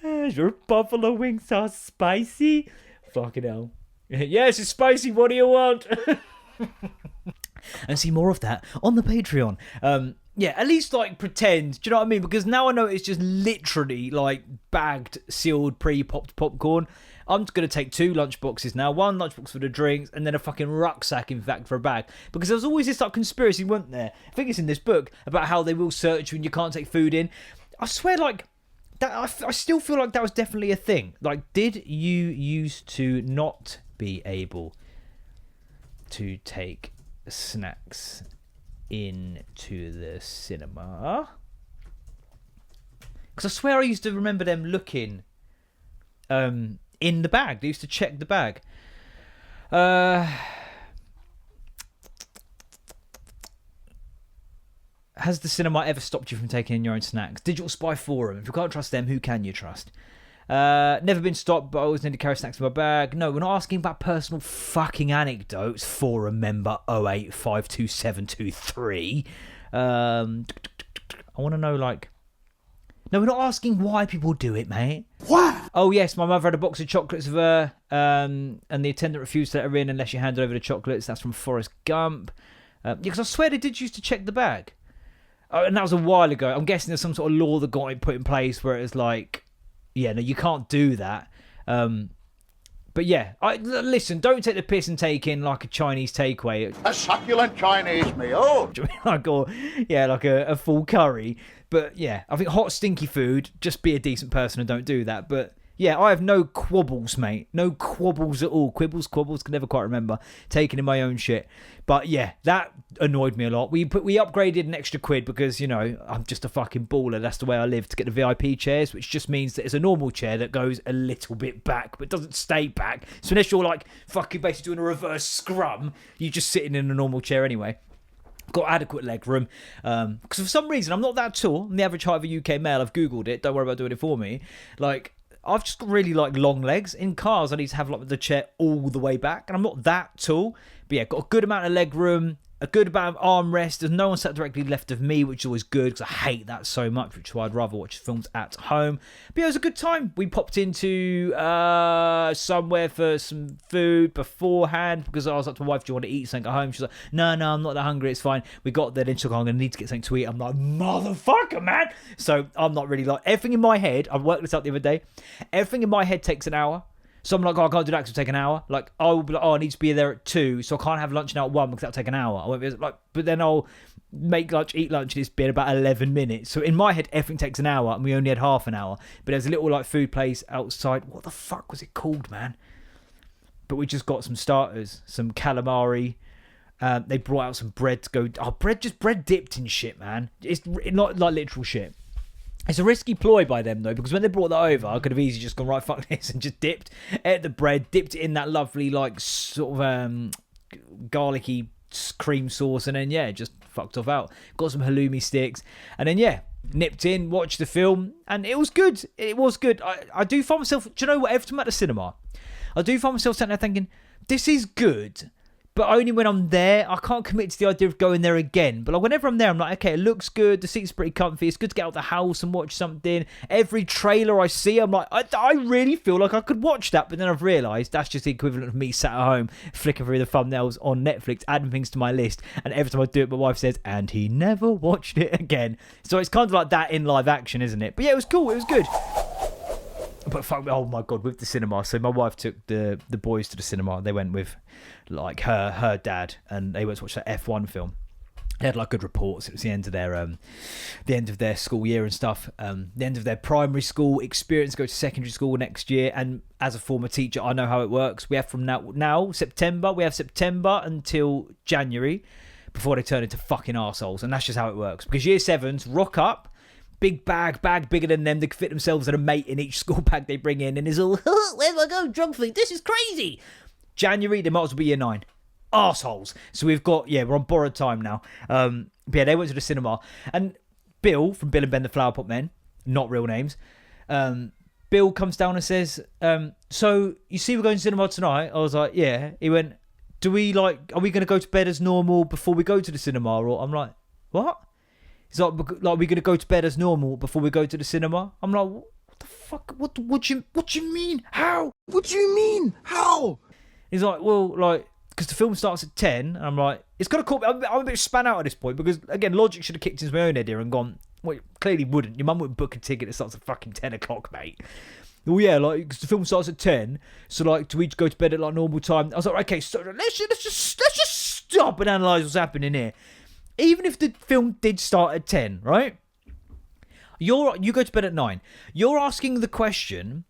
Is your buffalo wing sauce spicy? Fucking hell. Yes, it's spicy. What do you want? And see more of that on the Patreon. Yeah, at least like pretend. Do you know what I mean? Because now I know it's just literally like bagged, sealed, pre-popped popcorn. I'm just going to take 2 lunch boxes now. 1 lunchbox for the drinks and then a fucking rucksack, in fact, for a bag. Because there was always this like conspiracy, wasn't there? I think it's in this book about how they will search you and you can't take food in. I swear, like, that I still feel like that was definitely a thing. Like, did you used to not be able to take snacks into the cinema? Because I swear I used to remember them looking in the bag. They used to check the bag. Has the cinema ever stopped you from taking in your own snacks? Digital Spy Forum. If you can't trust them, who can you trust? Never been stopped, but I always need to carry snacks in my bag. No, we're not asking about personal fucking anecdotes. Forum member 0852723. I want to know, like... No, we're not asking why people do it, mate. What? Oh, yes, my mother had a box of chocolates of her, and the attendant refused to let her in unless she handed over the chocolates. That's from Forrest Gump. Yeah, because I swear they did used to check the bag. Oh, and that was a while ago. I'm guessing there's some sort of law that got put in place where it was like, yeah, no, you can't do that. But yeah, listen, don't take the piss and take in like a Chinese takeaway. A succulent Chinese meal. Like, or, yeah, like a full curry. But yeah, I think hot, stinky food, just be a decent person and don't do that. But yeah, I have no quabbles, mate. No quabbles at all. Quibbles, can never quite remember. Taking in my own shit. But yeah, that annoyed me a lot. We upgraded an extra £1 because, you know, I'm just a fucking baller. That's the way I live, to get the VIP chairs, which just means that it's a normal chair that goes a little bit back, but doesn't stay back. So unless you're like fucking basically doing a reverse scrum, you're just sitting in a normal chair anyway. Got adequate leg room. Because for some reason, I'm not that tall. I'm the average height of a UK male. I've Googled it. Don't worry about doing it for me. Like, I've just got really like long legs. In cars, I need to have like the chair all the way back, and I'm not that tall. But yeah, got a good amount of leg room. a good amount of armrest. There's no one sat directly left of me, which is always good because I hate that so much, which is why I'd rather watch films at home. But yeah, it was a good time. We popped into somewhere for some food beforehand because I was like to my wife, do you want to eat something at home? She's like, no, I'm not that hungry, it's fine. We got there, then she's like, I'm going to need to get something to eat. I'm like, motherfucker, man. So I'm not really like, everything in my head, I worked this out the other day, everything in my head takes an hour. So I'm like, I can't do that because it'll take an hour. Like, I will be like, I need to be there at 2, so I can't have lunch now at 1 because that'll take an hour. I won't be like, but then I'll make lunch, eat lunch, and it's been about 11 minutes. So in my head, everything takes an hour, and we only had half an hour. But there's a little like food place outside. What the fuck was it called, man? But we just got some starters, some calamari. They brought out some bread to go. Oh, bread dipped in shit, man. It's not like literal shit. It's a risky ploy by them, though, because when they brought that over, I could have easily just gone, right, fuck this, and just ate the bread, dipped it in that lovely, like, sort of garlicky cream sauce, and then, yeah, just fucked off out. Got some halloumi sticks, and then, yeah, nipped in, watched the film, and it was good. It was good. I do find myself, do you know what, every time I'm at the cinema, I do find myself sitting there thinking, this is good, but only when I'm there. I can't commit to the idea of going there again. But like whenever I'm there, I'm like, okay, it looks good. The seat's pretty comfy. It's good to get out of the house and watch something. Every trailer I see, I'm like, I really feel like I could watch that. But then I've realised that's just the equivalent of me sat at home, flicking through the thumbnails on Netflix, adding things to my list. And every time I do it, my wife says, and he never watched it again. So it's kind of like that in live action, isn't it? But yeah, it was cool. It was good. But fuck, oh my god, with the cinema. So my wife took the boys to the cinema. They went with like her dad, and they went to watch that F1 film. They had like good reports. It was the end of their school year and stuff. The end of their primary school experience. Go to secondary school next year. And as a former teacher, I know how it works. We have from now September. We have September until January before they turn into fucking arseholes. And that's just how it works. Because year 7s rock up. Big bag bigger than them. They can fit themselves and a mate in each school bag they bring in, and it's all, where do I go? Drug free. This is crazy. January, they might as well be year 9. Arseholes. So we've got, we're on borrowed time now. But yeah, they went to the cinema, and Bill from Bill and Ben the Flower Pot Men, not real names. Bill comes down and says, so you see we're going to cinema tonight? I was like, yeah. He went, are we going to go to bed as normal before we go to the cinema? Or I'm like, what? He's like, we're going to go to bed as normal before we go to the cinema? I'm like, what the fuck? What do you mean? How? What do you mean? How? He's like, well, like, because the film starts at 10. And I'm like, it's got to call me. I'm a bit span out at this point because, again, logic should have kicked into my own head here and gone, well, it clearly wouldn't. Your mum wouldn't book a ticket that starts at fucking 10 o'clock, mate. Well, yeah, like, because the film starts at 10. So, like, do we go to bed at, like, normal time? I was like, okay, so let's just stop and analyse what's happening here. Even if the film did start at 10, right? You go to bed at 9. You're asking the question,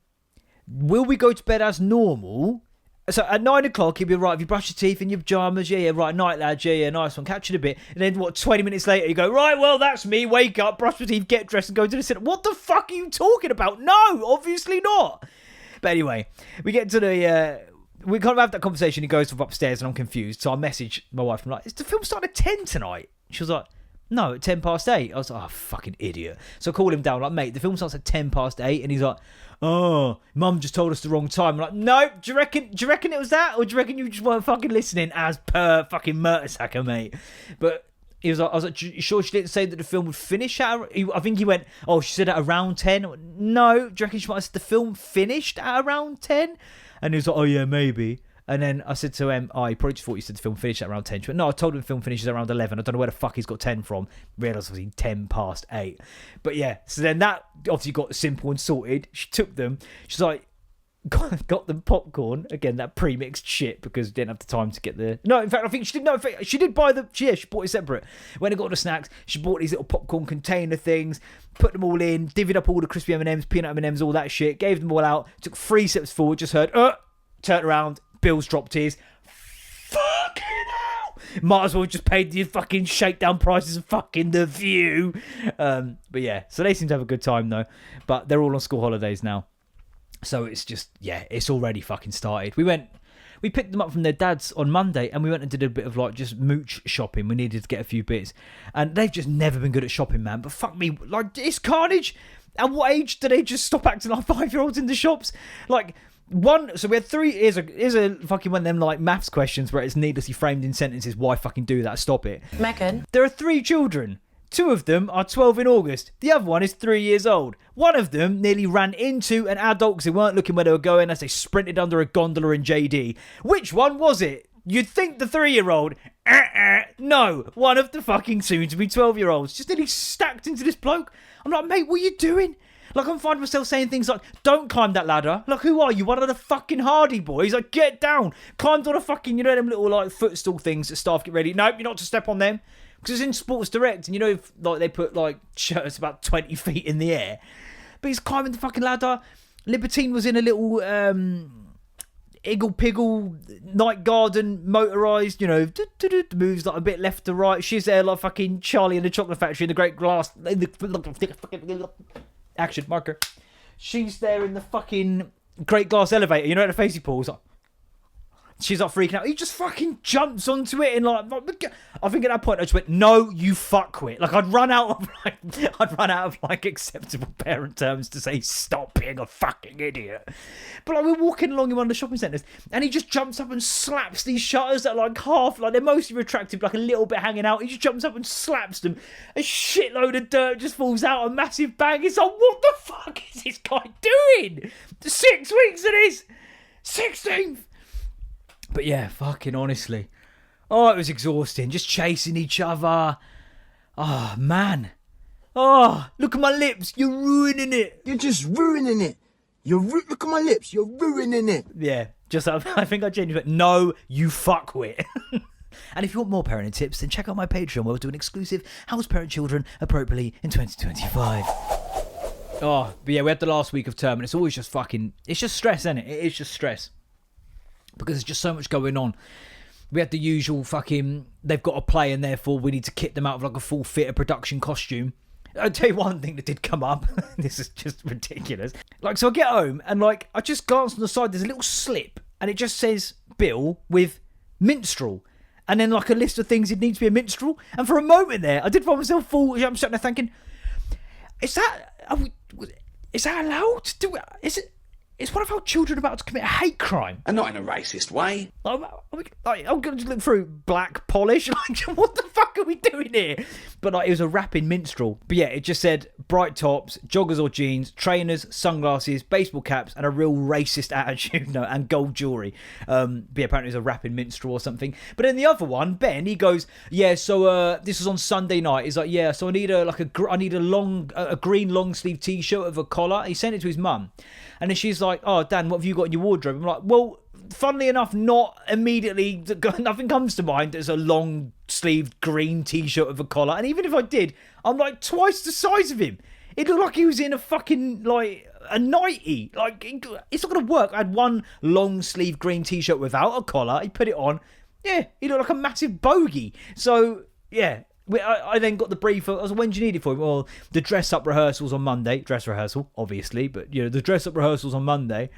will we go to bed as normal? So at 9 o'clock, you'll be right, if you brush your teeth in your pyjamas, yeah, right, night lads, yeah, nice one, catch it a bit. And then, 20 minutes later, you go, right, well, that's me, wake up, brush your teeth, get dressed, and go to the cinema. What the fuck are you talking about? No, obviously not. But anyway, we get to the... we kind of have that conversation. He goes upstairs and I'm confused. So I message my wife. I'm like, is the film starting at 10 tonight? She was like, no, at 10 past 8. I was like, oh, fucking idiot. So I called him down. Like, mate, the film starts at 10 past 8. And he's like, oh, mum just told us the wrong time. I'm like, no, do you reckon it was that? Or do you reckon you just weren't fucking listening as per fucking Murdersacker, mate? But I was like, you sure she didn't say that the film would finish at... I think he went, oh, she said at around 10. I went, no, do you reckon she might have said the film finished at around 10? And he was like, oh, yeah, maybe. And then I said to him, he probably just thought you said the film finished at around 10. She went, no, I told him the film finishes around 11. I don't know where the fuck he's got 10 from. Realised obviously 10 past 8. But yeah, so then that obviously got simple and sorted. She took them. She's like, got them popcorn. Again, that pre-mixed shit because didn't have the time to get the... No, in fact, I think she did. No, in fact, she did buy the... Yeah, she bought it separate. When I got the snacks, she bought these little popcorn container things, put them all in, divvied up all the crispy M&Ms, peanut M&Ms, all that shit, gave them all out, took 3 steps forward, just heard, turned around, Bill's dropped his. Fucking hell! Might as well just paid the fucking shakedown prices of fucking The View. But yeah, so they seem to have a good time though. But they're all on school holidays now. So it's just, yeah, it's already fucking started. We picked them up from their dads on Monday and we went and did a bit of like just mooch shopping. We needed to get a few bits. And they've just never been good at shopping, man. But fuck me, like, it's carnage. At what age do they just stop acting like 5-year-olds in the shops? Like, So we had three. Here's a fucking one of them like maths questions where it's needlessly framed in sentences. Why fucking do that? Stop it. Megan. There are 3 children. 2 of them are 12 in August. The other one is 3 years old. One of them nearly ran into an adult because they weren't looking where they were going as they sprinted under a gondola in JD. Which one was it? You'd think the 3-year-old. No, one of the fucking soon-to-be 12-year-olds just nearly stacked into this bloke. I'm like, mate, what are you doing? Like, I'm finding myself saying things like, don't climb that ladder. Like, who are you? One of the fucking Hardy boys? Like, get down. Climbed on a fucking, you know, them little, like, footstool things that staff get ready. Nope, you're not to step on them. Because it's in Sports Direct, and you know, if, like, they put, like, shirts about 20 feet in the air. But he's climbing the fucking ladder. Libertine was in a little, Iggle-piggle night garden motorised, you know, moves like a bit left to right. She's there like fucking Charlie in the Chocolate Factory in the Great Glass. Action marker. She's there in the fucking Great Glass elevator. You know, at the face he pulls. Like, she's not freaking out. He just fucking jumps onto it and like, I think at that point I just went, no, you fuckwit. Like I'd run out of acceptable parent terms to say stop being a fucking idiot. But like we're walking along in one of the shopping centres and he just jumps up and slaps these shutters that are like half, like they're mostly retracted, like a little bit hanging out. He just jumps up and slaps them. A shitload of dirt just falls out, a massive bang. It's like, what the fuck is this guy doing? 6 weeks of this. 16th. But yeah, fucking honestly. Oh, it was exhausting. Just chasing each other. Oh, man. Oh, look at my lips. You're ruining it. You're just ruining it. Look at my lips. You're ruining it. Yeah, just I think I genuinely went, no, you fuckwit. And if you want more parenting tips, then check out my Patreon where we'll do an exclusive House Parent Children Appropriately in 2025. Oh, but yeah, we had the last week of term and it's always just fucking, it's just stress, isn't it? It is just stress. Because there's just so much going on. We had the usual fucking, they've got to play and therefore we need to kit them out of like a full fit of production costume. I'll tell you one thing that did come up. This is just ridiculous. Like, so I get home and like, I just glance on the side, there's a little slip and it just says Bill with minstrel. And then like a list of things it needs to be a minstrel. And for a moment there, I did find myself I'm sitting there thinking, is that allowed? Is one of our children about to commit a hate crime? And not in a racist way. I'm going to look through black polish. Like, what the fuck are we doing here? But like, it was a rapping minstrel. But yeah, it just said bright tops, joggers or jeans, trainers, sunglasses, baseball caps, and a real racist attitude. No, and gold jewellery. But yeah, apparently it was a rapping minstrel or something. But then the other one, Ben, he goes, yeah. So this was on Sunday night. He's like, yeah. So I need a green long sleeve t-shirt with a collar. He sent it to his mum. And then she's like, oh, Dan, what have you got in your wardrobe? I'm like, well, funnily enough, not immediately. Nothing comes to mind as a long-sleeved green T-shirt with a collar. And even if I did, I'm like twice the size of him. It looked like he was in a fucking, like, a nightie. Like, it's not going to work. I had one long-sleeved green T-shirt without a collar. He put it on. Yeah, he looked like a massive bogey. So, yeah. I then got the brief. I was like, when do you need it for? Well, the dress-up rehearsals on Monday. Dress rehearsal, obviously. But, you know, the dress-up rehearsals on Monday.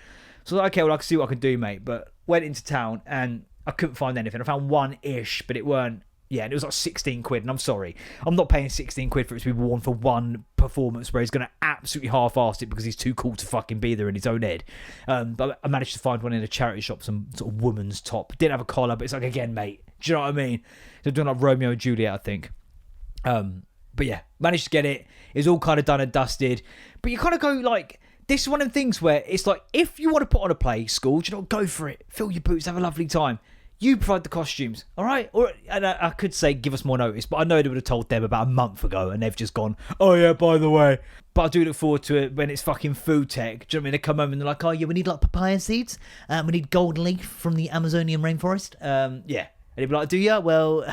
So I was like, okay, well, I can see what I can do, mate. But went into town and I couldn't find anything. I found one-ish, but it weren't. Yeah, and it was like 16 quid. And I'm sorry. I'm not paying 16 quid for it to be worn for one performance where he's going to absolutely half-arse it because he's too cool to fucking be there in his own head. But I managed to find one in a charity shop, some sort of woman's top. Didn't have a collar, but it's like, again, mate. Do you know what I mean? They're doing like Romeo and Juliet, I think. But yeah, managed to get it. It's all kind of done and dusted. But you kind of go like, this is one of the things where it's like, if you want to put on a play, school, do you know, go for it. Fill your boots, have a lovely time. You provide the costumes, all right? And I could say give us more notice, but I know they would have told them about a month ago and they've just gone, oh yeah, by the way. But I do look forward to it when it's fucking food tech. Do you know what I mean? They come home and they're like, oh yeah, we need like papaya seeds. We need golden leaf from the Amazonian rainforest. Yeah. And they'd be like, do you? Well...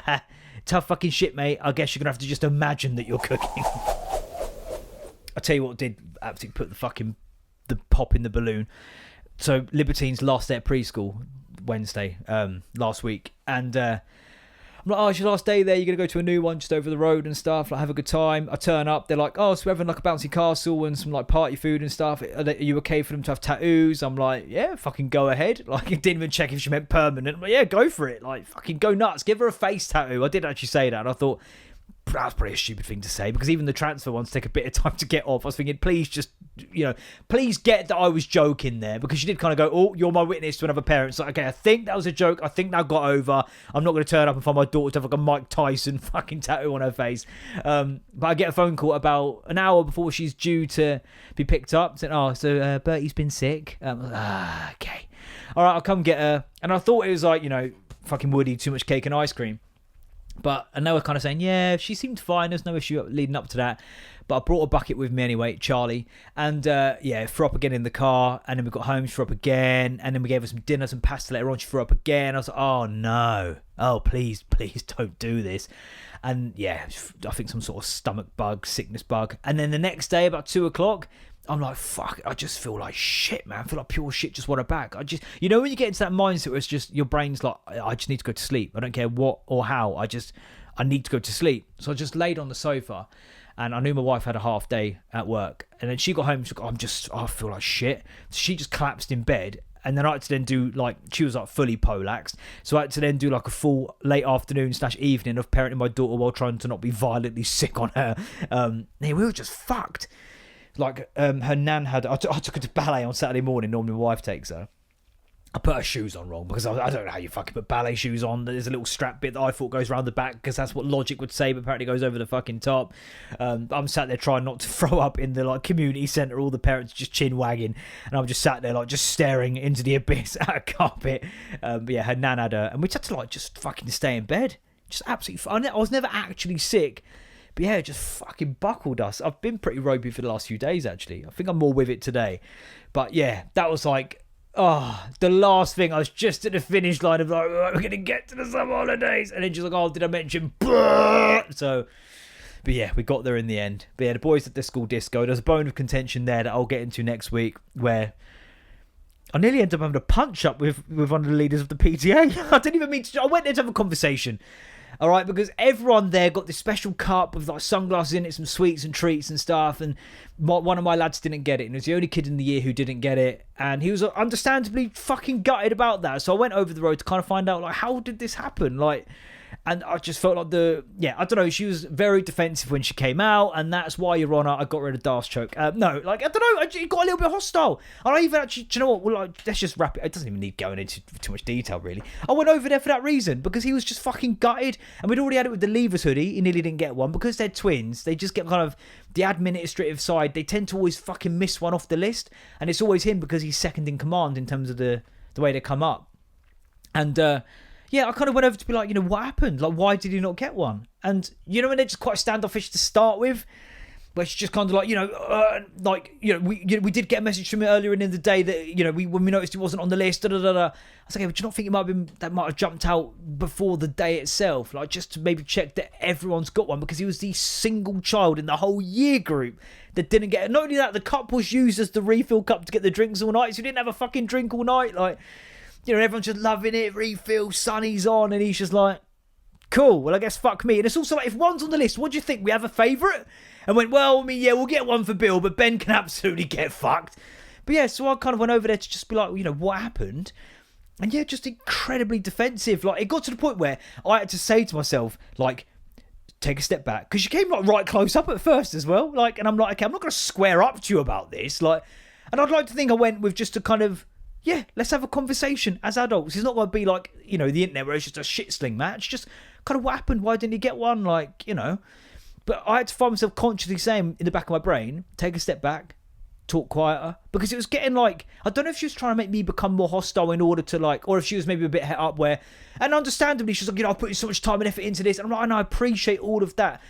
tough fucking shit, mate. I guess you're going to have to just imagine that you're cooking. I'll tell you what did absolutely put the pop in the balloon. So, Libertine's last day at preschool, Wednesday, last week. And I'm like, oh, it's your last day there. You're going to go to a new one just over the road and stuff. Like, have a good time. I turn up. They're like, oh, so we're having like a bouncy castle and some like party food and stuff. Are you okay for them to have tattoos? I'm like, yeah, fucking go ahead. Like, I didn't even check if she meant permanent. I'm like, yeah, go for it. Like, fucking go nuts. Give her a face tattoo. I did actually say that. And I thought, that's probably a stupid thing to say, because even the transfer ones take a bit of time to get off. I was thinking, please just, please get that I was joking there, because she did kind of go, oh, you're my witness to another parent. It's like, okay, I think that was a joke. I think that got over. I'm not going to turn up and find my daughter to have like a Mike Tyson fucking tattoo on her face. But I get a phone call about an hour before she's due to be picked up, saying, oh, so Bertie's been sick. Okay. All right, I'll come get her. And I thought it was like, fucking Woody, too much cake and ice cream. But and they were kind of saying, yeah, she seemed fine. There's no issue leading up to that. But I brought a bucket with me anyway, Charlie. And threw up again in the car. And then we got home, she threw up again. And then we gave her some dinner, some pasta later on. She threw up again. I was like, oh no. Oh, please don't do this. And yeah, I think some sort of stomach bug, sickness bug. And then the next day, about 2:00, I'm like, fuck, I just feel like shit, man. I feel like pure shit, just want her back. I just, when you get into that mindset where it's just, your brain's like, I just need to go to sleep. I don't care what or how. I need to go to sleep. So I just laid on the sofa, and I knew my wife had a half day at work. And then she got home, she's like, I feel like shit. So she just collapsed in bed. And then I had to then do, she was fully polaxed. So I had to then do a full late afternoon/evening of parenting my daughter while trying to not be violently sick on her. We were just fucked. Her nan had, I took her to ballet on Saturday morning. Normally my wife takes her. I put her shoes on wrong, because I don't know how you fucking put ballet shoes on. There's a little strap bit that I thought goes around the back, because that's what logic would say, but apparently goes over the fucking top. I'm sat there trying not to throw up in the community centre, all the parents just chin wagging, and I'm just sat there just staring into the abyss at a carpet. But yeah, her nan had her, and we just had to just fucking stay in bed. Just absolutely fine. I was never actually sick. But yeah, it just fucking buckled us. I've been pretty ropey for the last few days, actually. I think I'm more with it today. But yeah, that was the last thing. I was just at the finish line of we're going to get to the summer holidays. And then just did I mention? So, but yeah, we got there in the end. But yeah, the boys at the school disco, there's a bone of contention there that I'll get into next week, where I nearly ended up having a punch up with one of the leaders of the PTA. I didn't even mean to. I went there to have a conversation. All right, because everyone there got this special cup with sunglasses in it, some sweets and treats and stuff, and one of my lads didn't get it, and he was the only kid in the year who didn't get it, and he was understandably fucking gutted about that. So I went over the road to kind of find out how did this happen, and I just felt I don't know, she was very defensive when she came out, and that's why, Your Honour, I got rid of Darth Choke. I don't know, it got a little bit hostile. And I even actually, do you know what, let's just wrap it. It doesn't even need going into too much detail, really. I went over there for that reason, because he was just fucking gutted, and we'd already had it with the Leavers hoodie. He nearly didn't get one, because they're twins. They just get kind of the administrative side. They tend to always fucking miss one off the list, and it's always him, because he's second in command in terms of the way they come up. And, yeah, I kind of went over to be what happened? Why did he not get one? And, when they're just quite standoffish to start with, where she's just kind of we did get a message from him earlier in the day that, when we noticed he wasn't on the list, I was like, okay, but do you not think that might have jumped out before the day itself? Just to maybe check that everyone's got one, because he was the single child in the whole year group that didn't get it. Not only that, the cup was used as the refill cup to get the drinks all night, so he didn't have a fucking drink all night, everyone's just loving it, refill, Sonny's on, and he's just cool, well, I guess fuck me. And it's also if one's on the list, what do you think? We have a favourite? And went, well, we'll get one for Bill, but Ben can absolutely get fucked. But yeah, so I kind of went over there to just be what happened? And yeah, just incredibly defensive. It got to the point where I had to say to myself, take a step back. Because she came, right close up at first as well. And I'm okay, I'm not going to square up to you about this. And I'd like to think I went with just a kind of, yeah, let's have a conversation as adults. It's not going to be the internet where it's just a shit sling match. Just kind of what happened? Why didn't he get one? But I had to find myself consciously saying in the back of my brain, take a step back, talk quieter. Because it was getting I don't know if she was trying to make me become more hostile in order to or if she was maybe a bit het up where, and understandably, she's I've put so much time and effort into this. And I'm and I appreciate all of that.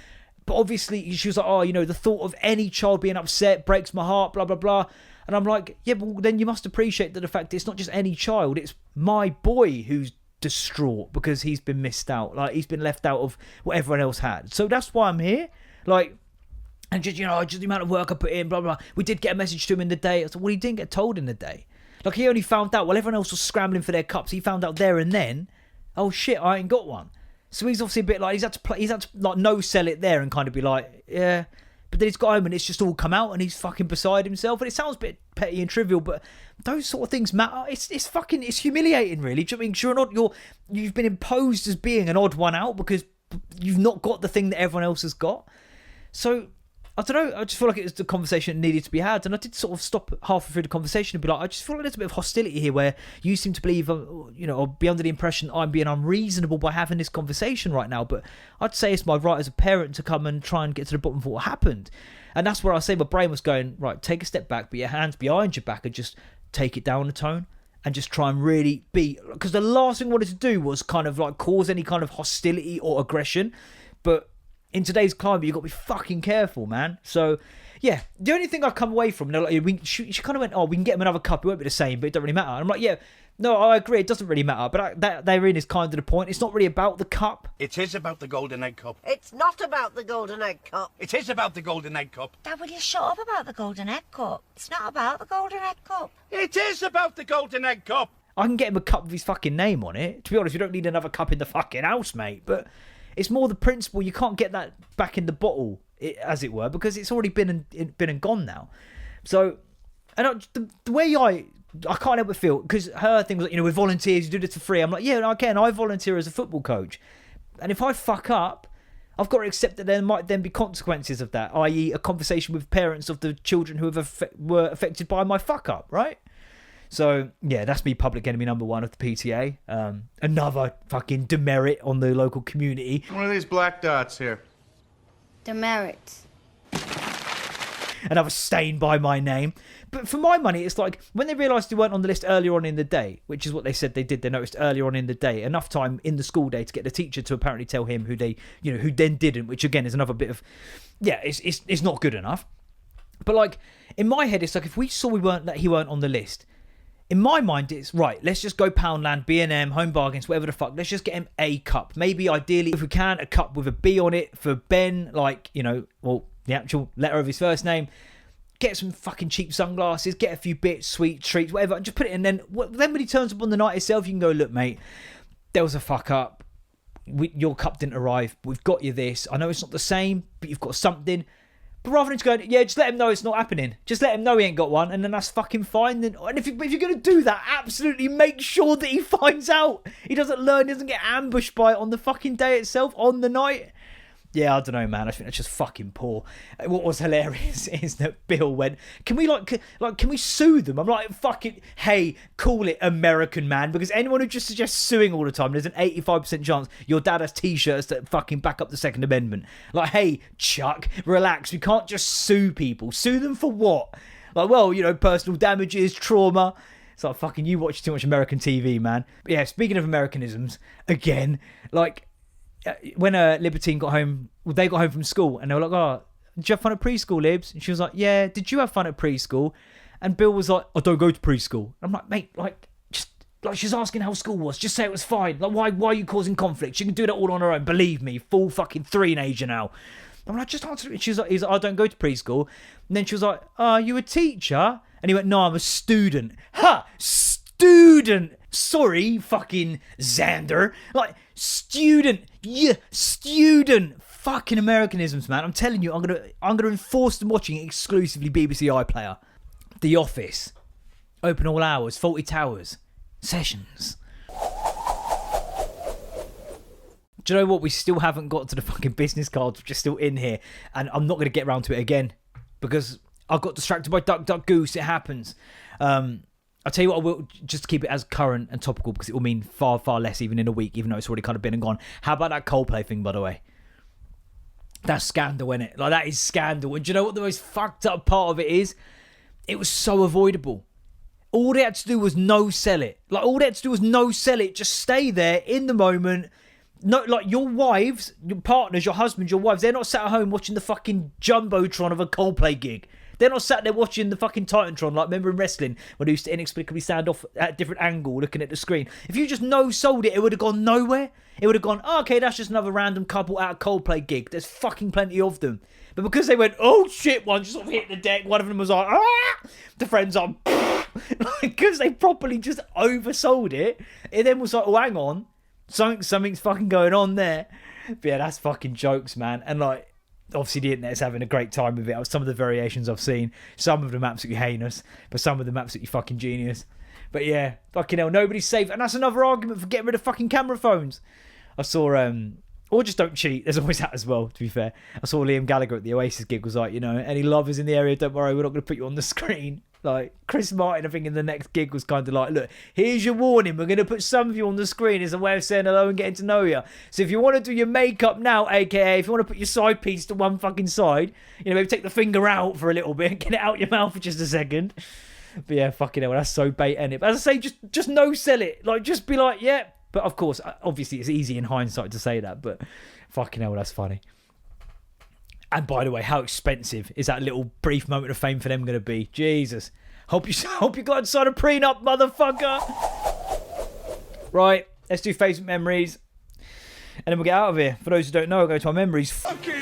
But obviously, she was the thought of any child being upset breaks my heart, blah, blah, blah. And I'm yeah, but then you must appreciate that the fact it's not just any child, it's my boy who's distraught because he's been missed out. He's been left out of what everyone else had. So that's why I'm here. And just, just the amount of work I put in, blah, blah. We did get a message to him in the day. I said, well, he didn't get told in the day. He only found out while everyone else was scrambling for their cups. He found out there and then, oh shit, I ain't got one. So he's obviously a bit he's had to no sell it there and kind of be yeah. But then he's got home and it's just all come out and he's fucking beside himself. And it sounds a bit petty and trivial, but those sort of things matter. It's humiliating, really. Do you know what I mean? You've been imposed as being an odd one out because you've not got the thing that everyone else has got. So I don't know. I just feel like it was the conversation that needed to be had, and I did sort of stop halfway through the conversation and be like, I just feel like there's a bit of hostility here, where you seem to believe, or be under the impression I'm being unreasonable by having this conversation right now. But I'd say it's my right as a parent to come and try and get to the bottom of what happened, and that's where I say my brain was going, right, take a step back, put your hands behind your back, and just take it down a tone, and just try and really be, because the last thing I wanted to do was kind of like cause any kind of hostility or aggression, but in today's climate, you've got to be fucking careful, man. So, yeah, the only thing I come away from, she kind of went, we can get him another cup, it won't be the same, but it doesn't really matter. And I'm like, yeah, no, I agree, it doesn't really matter, but that therein is kind of the point. It's not really about the cup. It is about the golden egg cup. It's not about the golden egg cup. It is about the golden egg cup. Dad, will you shut up about the golden egg cup? It's not about the golden egg cup. It is about the golden egg cup. I can get him a cup with his fucking name on it. To be honest, you don't need another cup in the fucking house, mate, but it's more the principle. You can't get that back in the bottle, as it were, because it's already been and gone now. So, and the way I can't help but feel, because her thing was like, with volunteers, you do this for free. I'm like, yeah, I can. I volunteer as a football coach. And if I fuck up, I've got to accept that there might then be consequences of that, i.e. a conversation with parents of the children who were affected by my fuck up, right? So, yeah, that's me, public enemy number one of the PTA. Another fucking demerit on the local community. What are these black dots here? Demerits. Another stain by my name. But for my money, it's like, when they realised they weren't on the list earlier on in the day, which is what they said they did, they noticed earlier on in the day, enough time in the school day to get the teacher to apparently tell him who then didn't, which again is another bit of, yeah, it's not good enough. But like, in my head, it's like, if we saw that he weren't on the list, in my mind, it's right, let's just go Poundland, B&M, Home Bargains, whatever the fuck. Let's just get him a cup. Maybe, ideally, if we can, a cup with a B on it for Ben, like, the actual letter of his first name. Get some fucking cheap sunglasses, get a few bits, sweet treats, whatever, and just put it in. Then when he turns up on the night itself, you can go, look, mate, there was a fuck up. Your cup didn't arrive. We've got you this. I know it's not the same, but you've got something. But rather than just going, yeah, just let him know it's not happening. Just let him know he ain't got one, and then that's fucking fine. And if you're going to do that, absolutely make sure that he finds out. He doesn't learn, he doesn't get ambushed by it on the fucking day itself, on the night. Yeah, I don't know, man. I think that's just fucking poor. What was hilarious is that Bill went, can we can we sue them? I'm like, fuck it. Hey, call it American, man. Because anyone who just suggests suing all the time, there's an 85% chance your dad has t-shirts that fucking back up the Second Amendment. Like, hey, Chuck, relax. We can't just sue people. Sue them for what? Like, well, personal damages, trauma. It's like, fucking, you watch too much American TV, man. But yeah, speaking of Americanisms, again, like, when Libertine got home, they got home from school, and they were like, oh, did you have fun at preschool, Libs? And she was like, yeah, did you have fun at preschool? And Bill was like, I don't go to preschool. I'm like, mate, she's asking how school was. Just say it was fine. Like, why are you causing conflict? She can do that all on her own. Believe me, full fucking teenager now. I'm like, just answer it. He's like, I don't go to preschool. And then she was like, are you a teacher? And he went, no, I'm a student. Ha! Student! Sorry, fucking Xander. Like, student. Yeah, student. Fucking Americanisms, man. I'm telling you, I'm gonna enforce them watching exclusively BBC iPlayer. The Office. Open all hours. 40 Towers. Sessions. Do you know what? We still haven't got to the fucking business cards, which are still in here. And I'm not going to get around to it again. Because I got distracted by Duck-Duck-Goose. It happens. I'll tell you what, I will, just to keep it as current and topical, because it will mean far, far less even in a week, even though it's already kind of been and gone. How about that Coldplay thing, by the way? That's scandal, isn't it? Like, that is scandal. And do you know what the most fucked up part of it is? It was so avoidable. All they had to do was no sell it. Like, all they had to do was no sell it. Just stay there in the moment. No, like, your wives, your partners, your husbands, your wives, they're not sat at home watching the fucking Jumbotron of a Coldplay gig. They're not sat there watching the fucking Titantron, like, remember in wrestling, when they used to inexplicably stand off at a different angle looking at the screen. If you just no-sold it, it would have gone nowhere. It would have gone, oh, okay, that's just another random couple at a Coldplay gig. There's fucking plenty of them. But because they went, oh shit, one just sort of hit the deck, one of them was like, ah! The friend's like, because they properly just oversold it, it then was like, oh, hang on, something's fucking going on there. But yeah, that's fucking jokes, man. And like, obviously the internet's having a great time with it. Some of the variations I've seen, some of them absolutely heinous, but some of them absolutely fucking genius. But yeah, fucking hell, nobody's safe. And that's another argument for getting rid of fucking camera phones. I saw Or just don't cheat. There's always that as well, to be fair. I saw Liam Gallagher at the Oasis gig was like, any lovers in the area, don't worry, we're not going to put you on the screen. Like, Chris Martin, I think, in the next gig was kind of like, look, here's your warning. We're going to put some of you on the screen as a way of saying hello and getting to know you. So if you want to do your makeup now, a.k.a. if you want to put your side piece to one fucking side, maybe take the finger out for a little bit, get it out your mouth for just a second. But yeah, fucking hell, that's so bait, ain't it? But as I say, just no sell it. Like, just be like, yeah. But of course, obviously, it's easy in hindsight to say that, but fucking hell, that's funny. And by the way, how expensive is that little brief moment of fame for them going to be? Jesus. Hope you got inside a prenup, motherfucker. Right, let's do Facebook memories. And then we'll get out of here. For those who don't know, I'll go to our memories. Fucking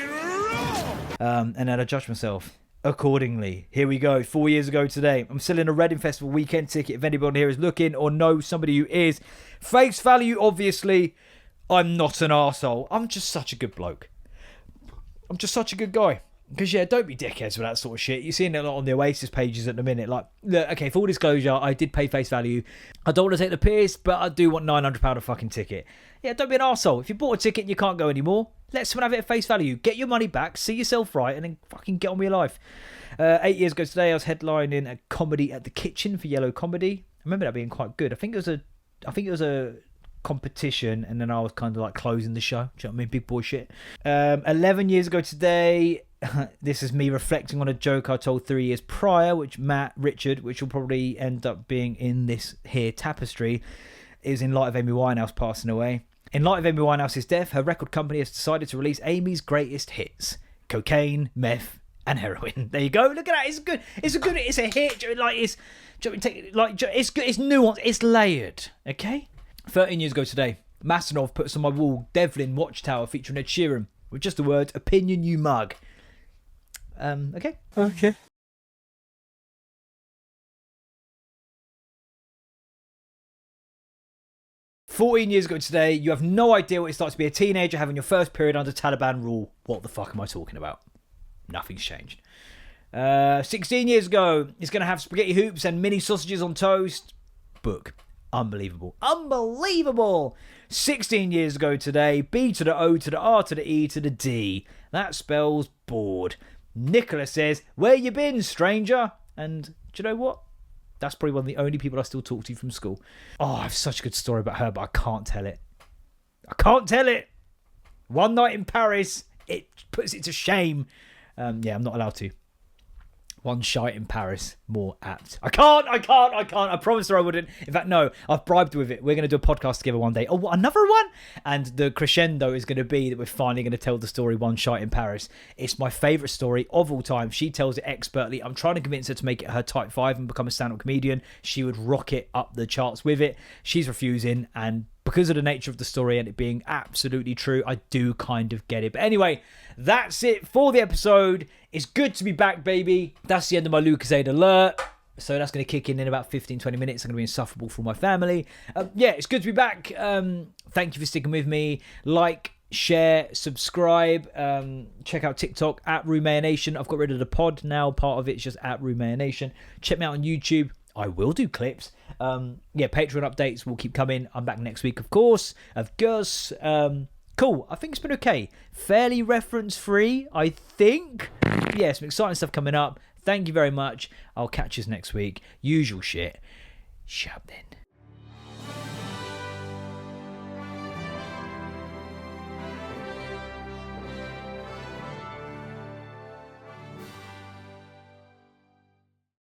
and then I judge myself accordingly. Here we go. 4 years ago today, I'm selling a Reading Festival weekend ticket. If anybody here is looking or knows somebody who is. Face value, obviously, I'm not an arsehole. I'm just such a good bloke. I'm just such a good guy. Because, yeah, don't be dickheads with that sort of shit. You're seeing it a lot on the Oasis pages at the minute. Like, look, okay, full disclosure, I did pay face value. I don't want to take the piss, but I do want £900 a fucking ticket. Yeah, don't be an arsehole. If you bought a ticket and you can't go anymore, let someone have it at face value. Get your money back, see yourself right, and then fucking get on with your life. 8 years ago today, I was headlining a comedy at the Kitchen for Yellow Comedy. I remember that being quite good. I think it was a competition, and then I was kind of like closing the show. Do you know what I mean? Big boy shit. 11 years ago today, this is me reflecting on a joke I told 3 years prior, which Richard, which will probably end up being in this here tapestry, is in light of Amy Winehouse passing away. In light of Amy Winehouse's death, her record company has decided to release Amy's greatest hits: cocaine, meth, and heroin. There you go. Look at that. It's good. It's a hit. Like it's good. It's nuanced. It's layered. Okay. 13 years ago today, Masanov puts on my wall Devlin Watchtower featuring Ed Sheeran with just the words "opinion, you mug." Okay. 14 years ago today, you have no idea what it's like to be a teenager having your first period under Taliban rule. What the fuck am I talking about? Nothing's changed. 16 years ago, it's going to have spaghetti hoops and mini sausages on toast. Book. Unbelievable. 16 years ago today, B to the O to the R to the E to the D. That spells bored. Nicola says, "Where you been, stranger?" And do you know what? That's probably one of the only people I still talk to from school. Oh, I have such a good story about her, but I can't tell it. One night in Paris, it puts it to shame. Yeah, I'm not allowed to. One shite in Paris, more apt. I can't. I promised her I wouldn't. In fact, no, I've bribed her with it. We're going to do a podcast together one day. Oh, what, another one? And the crescendo is going to be that we're finally going to tell the story One Shite in Paris. It's my favourite story of all time. She tells it expertly. I'm trying to convince her to make it her type 5 and become a stand-up comedian. She would rock it up the charts with it. She's refusing, and because of the nature of the story and it being absolutely true, I do kind of get it. But anyway, that's it for the episode. It's good to be back, baby. That's the end of my Lucozade alert. So that's going to kick in about 15-20 minutes. I'm going to be insufferable for my family. Yeah, it's good to be back. Thank you for sticking with me. Like, share, subscribe. Check out TikTok at RuMayoNation. I've got rid of the pod now. Part of it's just at RuMayoNation. Check me out on YouTube. I will do clips. Yeah, Patreon updates will keep coming. I'm back next week, of course. Of course. Cool. I think it's been okay. Fairly reference-free, I think. Yeah, some exciting stuff coming up. Thank you very much. I'll catch you next week. Usual shit. Shut up then.